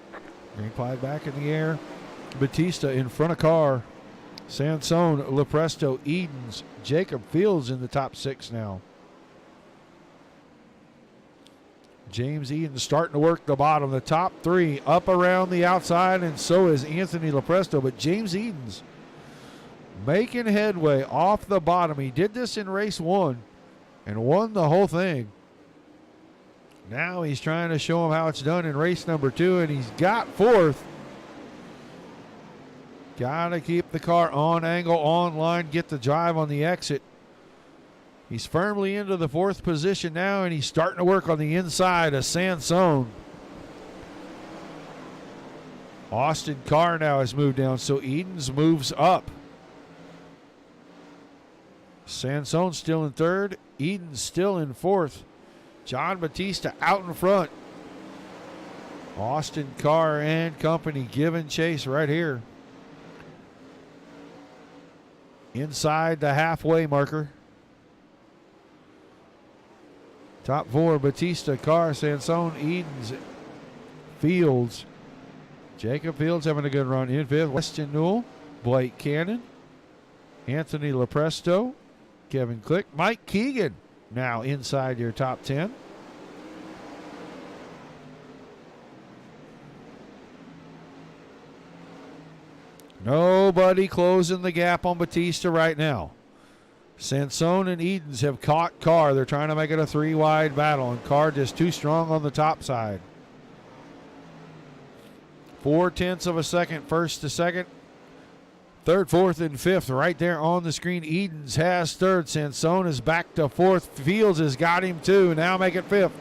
Green flag back in the air. Batista in front of Carr. Sansone, Lepresto, Edens, Jacob Fields in the top 6 now. James Edens starting to work the bottom. The top 3 up around the outside, and so is Anthony Lepresto. But James Edens making headway off the bottom. He did this in race 1 and won the whole thing. Now he's trying to show him how it's done in race number 2, and he's got 4th. Got to keep the car on angle, on line, get the drive on the exit. He's firmly into the 4th position now, and he's starting to work on the inside of Sansone. Austin Carr now has moved down, so Edens moves up. Sansone still in 3rd. Edens still in 4th. John Batista out in front. Austin Carr and company giving chase right here. Inside the halfway marker. Top 4, Batista, Carr, Sansone, Edens, Fields. Jacob Fields having a good run in 5th. Weston Newell, Blake Cannon, Anthony Lepresto, Kevin Click, Mike Keegan now inside your top 10. Nobody closing the gap on Batista right now. Sansone and Edens have caught Carr. They're trying to make it a 3-wide battle, and Carr just too strong on the top side. 0.4 of a second, first to second. 3rd, 4th, and 5th right there on the screen. Edens has 3rd. Sansone is back to 4th. Fields has got him too. Now make it 5th.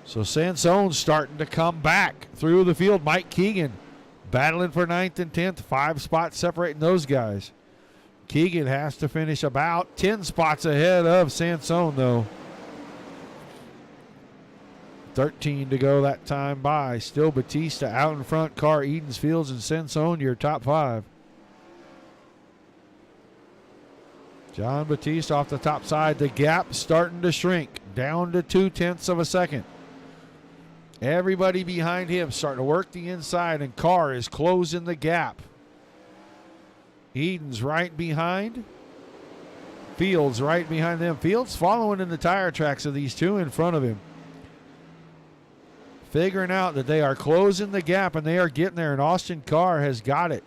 So Sansone's starting to come back through the field. Mike Keegan battling for 9th and 10th. 5 spots separating those guys. Keegan has to finish about 10 spots ahead of Sansone, though. 13 to go that time by. Still Batista out in front. Carr, Edens, Fields, and Sansone, your top 5. John Batista off the top side. The gap starting to shrink down to 0.2 of a second. Everybody behind him starting to work the inside, and Carr is closing the gap. Edens right behind. Fields right behind them. Fields following in the tire tracks of these two in front of him. Figuring out that they are closing the gap, and they are getting there, and Austin Carr has got it.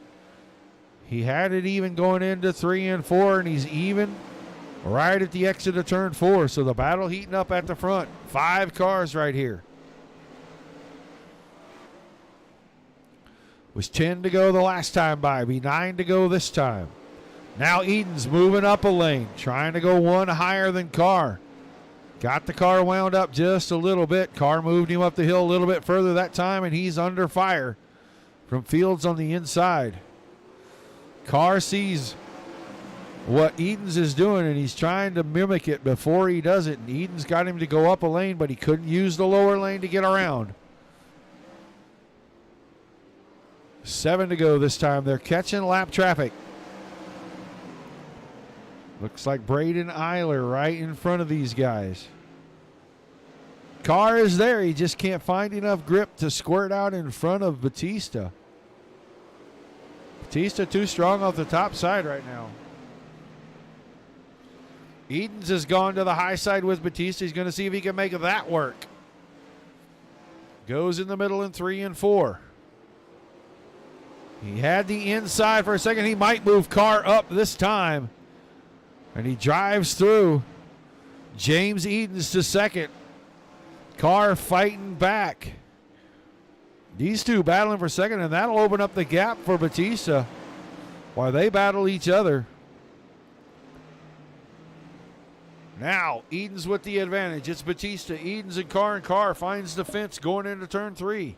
He had it even going into 3 and 4, and he's even right at the exit of turn 4. So the battle heating up at the front. 5 cars right here. Was 10 to go the last time by. Be 9 to go this time. Now Edens moving up a lane, trying to go 1 higher than Carr. Got the car wound up just a little bit. Carr moved him up the hill a little bit further that time, and he's under fire from Fields on the inside. Carr sees what Edens is doing, and he's trying to mimic it before he does it. And Edens got him to go up a lane, but he couldn't use the lower lane to get around. 7 to go this time. They're catching lap traffic. Looks like Braden Eiler right in front of these guys. Carr is there. He just can't find enough grip to squirt out in front of Batista. Batista too strong off the top side right now. Edens has gone to the high side with Batista. He's going to see if he can make that work. Goes in the middle in 3 and 4. He had the inside for a second. He might move Carr up this time. And he drives through. James Edens to second. Carr fighting back. These two battling for second, and that'll open up the gap for Batista while they battle each other. Now, Edens with the advantage. It's Batista, Edens, and Carr finds the fence going into turn 3.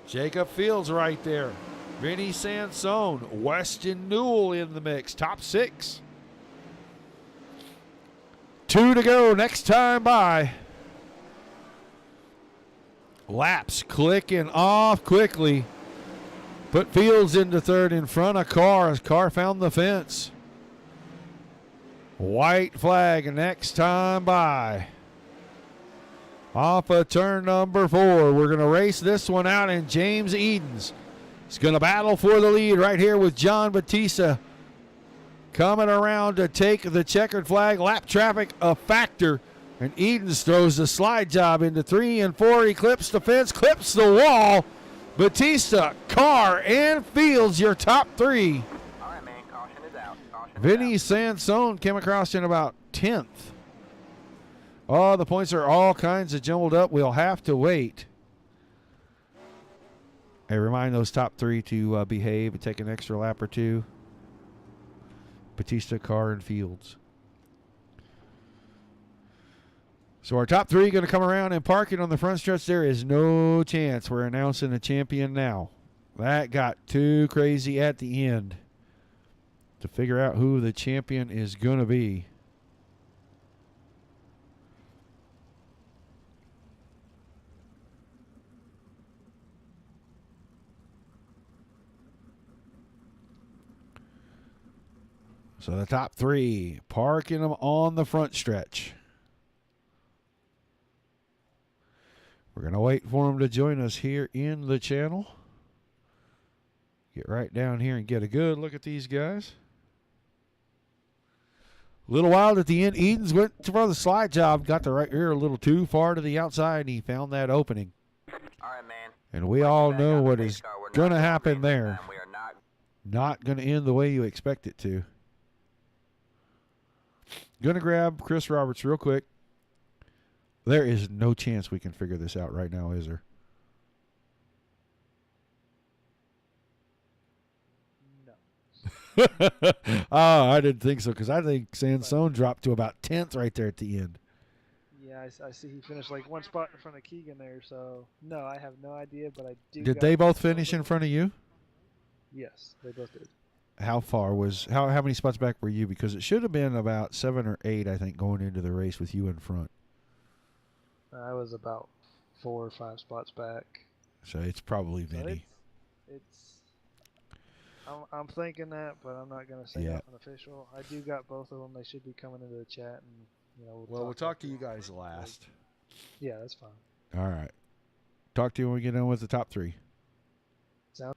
Jacob Fields right there. Vinny Sansone, Weston Newell in the mix. Top 6. 2 to go. Next time by. Laps clicking off quickly. Put Fields into third in front of Carr as Carr found the fence. White flag next time by. Off of turn number 4. We're going to race this one out, and James Edens is going to battle for the lead right here with John Batista coming around to take the checkered flag. Lap traffic a factor, and Edens throws the slide job into 3 and 4. He clips the fence, clips the wall. Batista, Carr, and Fields, your top 3. All right, man. Caution is out. Caution is Vinny out. Sansone came across in about 10th. Oh, the points are all kinds of jumbled up. We'll have to wait. Hey, remind those top 3 to behave and take an extra lap or 2. Batista, Carr, and Fields. So our top 3 going to come around and parking on the front stretch. There is no chance we're announcing a champion now. That got too crazy at the end to figure out who the champion is going to be. So the top 3, parking them on the front stretch. We're going to wait for them to join us here in the channel. Get right down here and get a good look at these guys. A little wild at the end. Edens went for the slide job, got the right rear a little too far to the outside, and he found that opening. All right, man. And we all Back know out what the is pace car. We're going to not happen racing there. time. We are not. Not going to end the way you expect it to. Going to grab Chris Roberts real quick. There is no chance we can figure this out right now, is there? No. Oh, I didn't think so, because I think Sansone dropped to about 10th right there at the end. Yeah, I see he finished like one spot in front of Keegan there, so no, I have no idea, but I do. Did they both finish in front of you? Yes, they both did. How far was how many spots back were you? Because it should have been about 7 or 8, I think, going into the race with you in front. I was about 4 or 5 spots back. So it's probably So Vinny. I'm thinking that, but I'm not gonna say Yeah. nothing official. I do got both of them. They should be coming into the chat, and Well, we'll talk to you about guys them. last. Yeah, that's fine. All right. Talk to you when we get done with the top 3. Sound.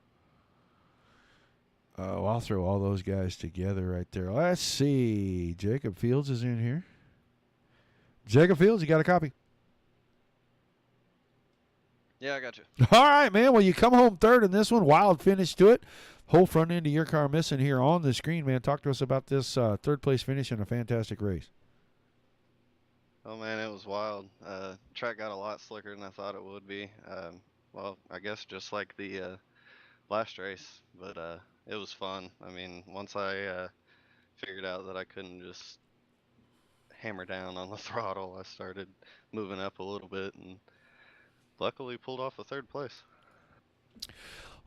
Oh, I'll throw all those guys together right there. Let's see. Jacob Fields is in here. Jacob Fields, you got a copy? Yeah, I got you. All right, man. Well, you come home third in this one. Wild finish to it. Whole front end of your car missing here on the screen, man. Talk to us about this third place finish in a fantastic race. Oh man, it was wild. Track got a lot slicker than I thought it would be. Well, I guess just like the last race, but it was fun. I mean, once I figured out that I couldn't just hammer down on the throttle, I started moving up a little bit, and luckily pulled off a third place.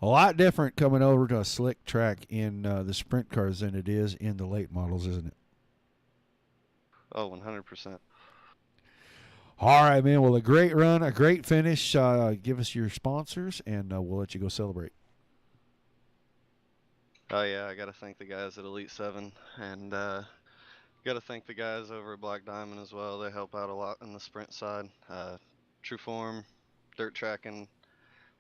A lot different coming over to a slick track in the sprint cars than it is in the late models, isn't it? Oh, 100%. All right, man. Well, a great run, a great finish. Give us your sponsors, and we'll let you go celebrate. Oh yeah, I got to thank the guys at Elite 7, and got to thank the guys over at Black Diamond as well. They help out a lot in the sprint side. True Form, Dirt Tracking,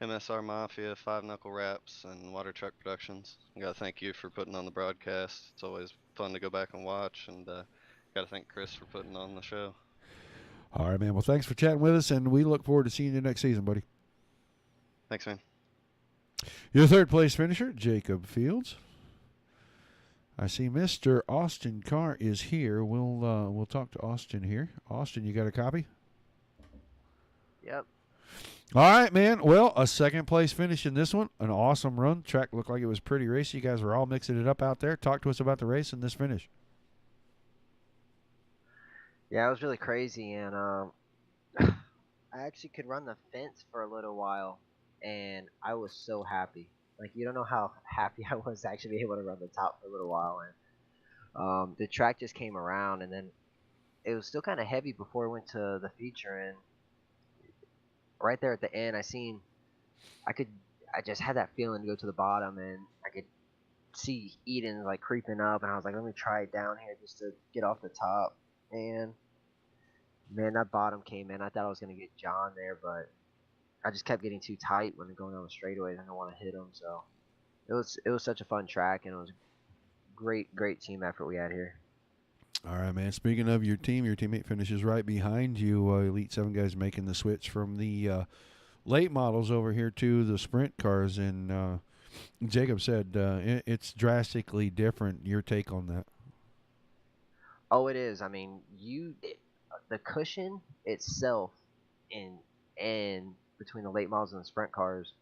MSR Mafia, Five Knuckle Wraps, and Water Truck Productions. I gotta thank you for putting on the broadcast. It's always fun to go back and watch, and gotta thank Chris for putting on the show. All right, man. Well, thanks for chatting with us, and we look forward to seeing you next season, buddy. Thanks, man. Your third place finisher, Jacob Fields. I see Mr. Austin Carr is here. We'll talk to Austin here. Austin, you got a copy? Yep. All right, man. Well, a second place finish in this one. An awesome run. Track looked like it was pretty racy. You guys were all mixing it up out there. Talk to us about the race and this finish. Yeah, it was really crazy, and I actually could run the fence for a little while, and I was so happy. Like, you don't know how happy I was to actually be able to run the top for a little while, and the track just came around, and then it was still kind of heavy before it went to the feature, and right there at the end, I just had that feeling to go to the bottom, and I could see Eden like creeping up, and I was like, let me try it down here just to get off the top, and man, that bottom came in. I thought I was gonna get John there, but I just kept getting too tight when going down the straightaways. I didn't want to hit him, so it was such a fun track, and it was great team effort we had here. All right, man. Speaking of your team, your teammate finishes right behind you. Elite 7 guys making the switch from the late models over here to the sprint cars, and Jacob said it's drastically different. Your take on that? Oh, it is. I mean, the cushion itself in between the late models and the sprint cars,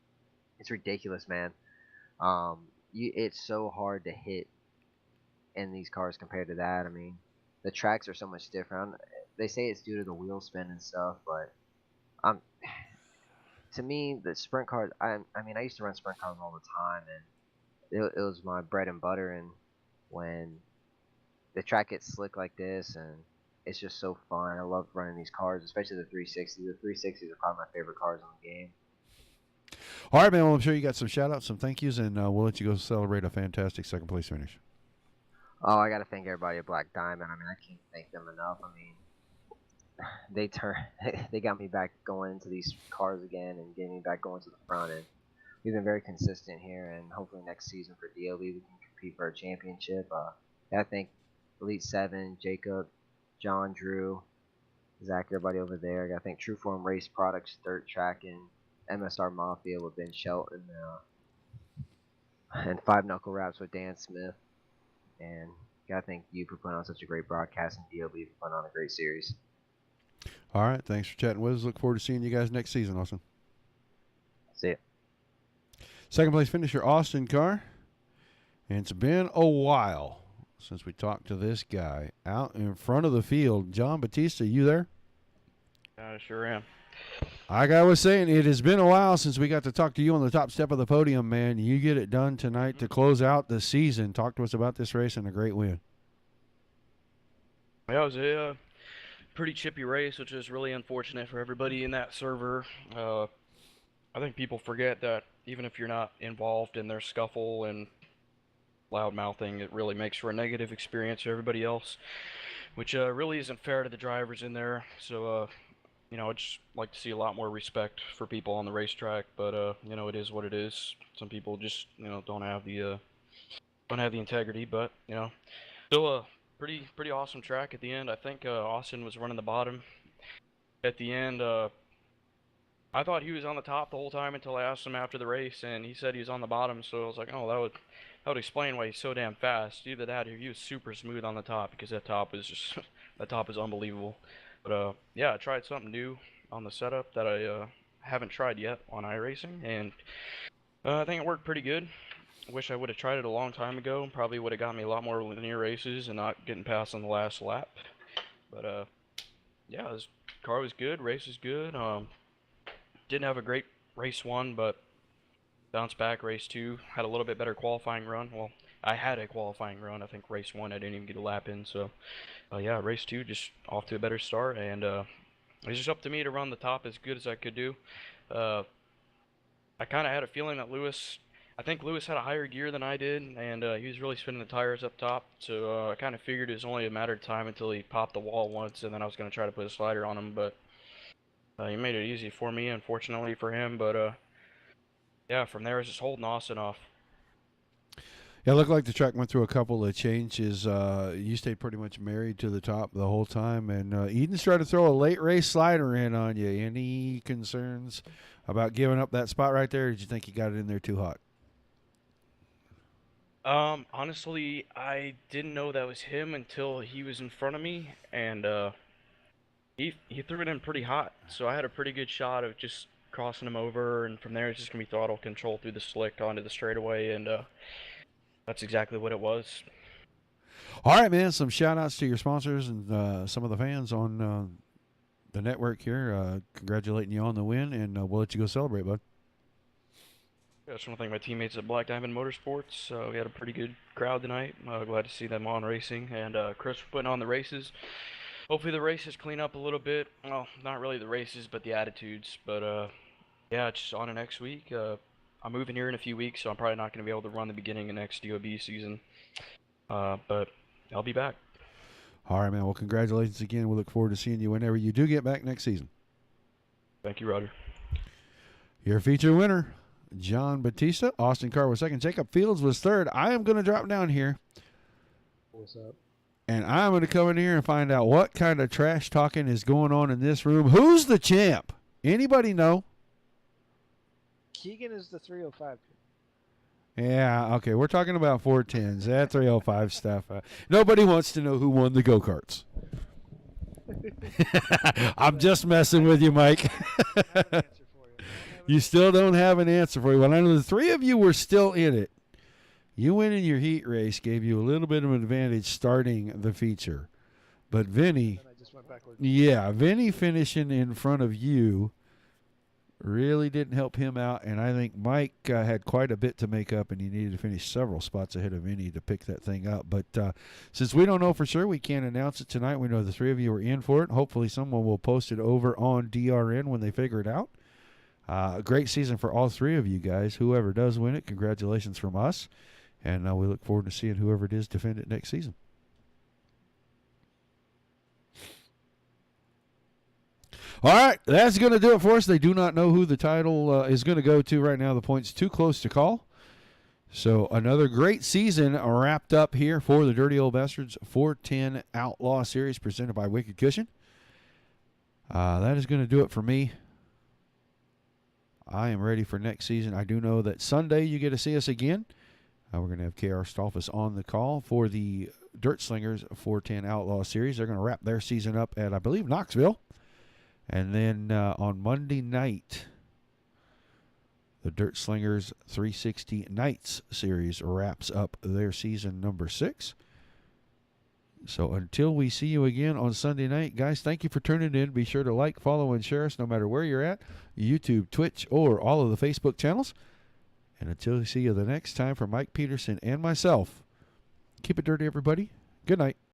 it's ridiculous, man. It's so hard to hit in these cars compared to that. I mean, the tracks are so much different. They say it's due to the wheel spin and stuff, but to me, the sprint cars. I mean, I used to run sprint cars all the time, and it was my bread and butter. And when the track gets slick like this, and it's just so fun. I love running these cars, especially the 360. The 360s are probably my favorite cars in the game. All right, man. Well, I'm sure you got some shout-outs, some thank yous, and we'll let you go celebrate a fantastic second place finish. Oh, I got to thank everybody at Black Diamond. I mean, I can't thank them enough. I mean, they got me back going into these cars again and getting me back going to the front. And we've been very consistent here. And hopefully next season for DOB we can compete for a championship. I think Elite 7, Jacob, John, Drew, Zach, everybody over there. I got to thank True Form Race Products, Dirt Track, and MSR Mafia with Ben Shelton, and Five Knuckle Wraps with Dan Smith. And gotta thank you for putting on such a great broadcast, and DOB for putting on a great series. All right, thanks for chatting with us. Look forward to seeing you guys next season, Austin. See ya. Second place finisher, Austin Carr. And it's been a while since we talked to this guy out in front of the field. John Batista, you there? I sure am. Like I was saying, it has been a while since we got to talk to you on the top step of the podium, man. You get it done tonight to close out the season. Talk to us about this race and a great win. Yeah, it was a pretty chippy race, which is really unfortunate for everybody in that server. I think people forget that even if you're not involved in their scuffle and loud mouthing, it really makes for a negative experience for everybody else, which really isn't fair to the drivers in there. So, I'd just like to see a lot more respect for people on the racetrack, but it is what it is. Some people just don't have the integrity, but still a pretty awesome track at the end. I think Austin was running the bottom at the end. I thought he was on the top the whole time until I asked him after the race, and he said he was on the bottom. So I was like, oh, that would explain why he's so damn fast. Either that, or he was super smooth on the top, because that top is just that top is unbelievable. But yeah, I tried something new on the setup that I haven't tried yet on iRacing, and I think it worked pretty good. Wish I would have tried it a long time ago. Probably would have got me a lot more linear races and not getting passed on the last lap. But yeah, this car was good, race was good. Didn't have a great race 1, but bounced back race 2. Had a little bit better qualifying run. Well, I had a qualifying run. I think race 1 I didn't even get a lap in, so yeah, race 2 just off to a better start, and it's just up to me to run the top as good as I could do. I kind of had a feeling that I think Lewis had a higher gear than I did, and he was really spinning the tires up top, so I kind of figured it was only a matter of time until he popped the wall once, and then I was going to try to put a slider on him, but he made it easy for me, unfortunately for him, but yeah, from there, I was just holding Austin off. Yeah, it looked like the track went through a couple of changes. You stayed pretty much married to the top the whole time, and Eden's tried to throw a late race slider in on you. Any concerns about giving up that spot right there? Or did you think you got it in there too hot? Honestly, I didn't know that was him until he was in front of me, and he threw it in pretty hot. So I had a pretty good shot of just crossing him over, and from there it's just gonna be throttle control through the slick onto the straightaway, and that's exactly what it was. All right, man. Some shout-outs to your sponsors and some of the fans on the network here. Congratulating you on the win, and we'll let you go celebrate, bud. I just want to thank my teammates at Black Diamond Motorsports. We had a pretty good crowd tonight. Glad to see them on racing, and Chris for putting on the races. Hopefully the races clean up a little bit. Well, not really the races, but the attitudes. But yeah, just on to next week. I'm moving here in a few weeks, so I'm probably not going to be able to run the beginning of next DOB season. But I'll be back. All right, man. Well, congratulations again. We look forward to seeing you whenever you do get back next season. Thank you, Roger. Your feature winner, John Batista. Austin Carr was second. Jacob Fields was third. I am going to drop down here. What's up? And I'm going to come in here and find out what kind of trash talking is going on in this room. Who's the champ? Anybody know? Keegan is the 305. Yeah, okay. We're talking about 410s. That 305 stuff. Nobody wants to know who won the go-karts. I'm just messing with you, Mike. You still don't have an answer for you. Well, I know the three of you were still in it. You winning your heat race gave you a little bit of an advantage starting the feature. But Vinny, Vinny finishing in front of you really didn't help him out. And I think Mike had quite a bit to make up, and he needed to finish several spots ahead of Vinny to pick that thing up. But since we don't know for sure, we can't announce it tonight. We know the three of you are in for it. Hopefully someone will post it over on DRN when they figure it out. A great season for all three of you guys. Whoever does win it, congratulations from us. And we look forward to seeing whoever it is defend it next season. All right, that's going to do it for us. They do not know who the title is going to go to right now. The point's too close to call. So another great season wrapped up here for the Dirty Old Bastards 410 Outlaw Series presented by Wicked Cushion. That is going to do it for me. I am ready for next season. I do know that Sunday you get to see us again. We're going to have KR Stolfus on the call for the Dirt Slingers 410 Outlaw Series. They're going to wrap their season up at, I believe, Knoxville. And then on Monday night, the Dirt Slingers 360 Nights Series wraps up their season number 6. So until we see you again on Sunday night, guys, thank you for tuning in. Be sure to like, follow, and share us no matter where you're at, YouTube, Twitch, or all of the Facebook channels. And until we see you the next time, for Mike Peterson and myself, keep it dirty, everybody. Good night.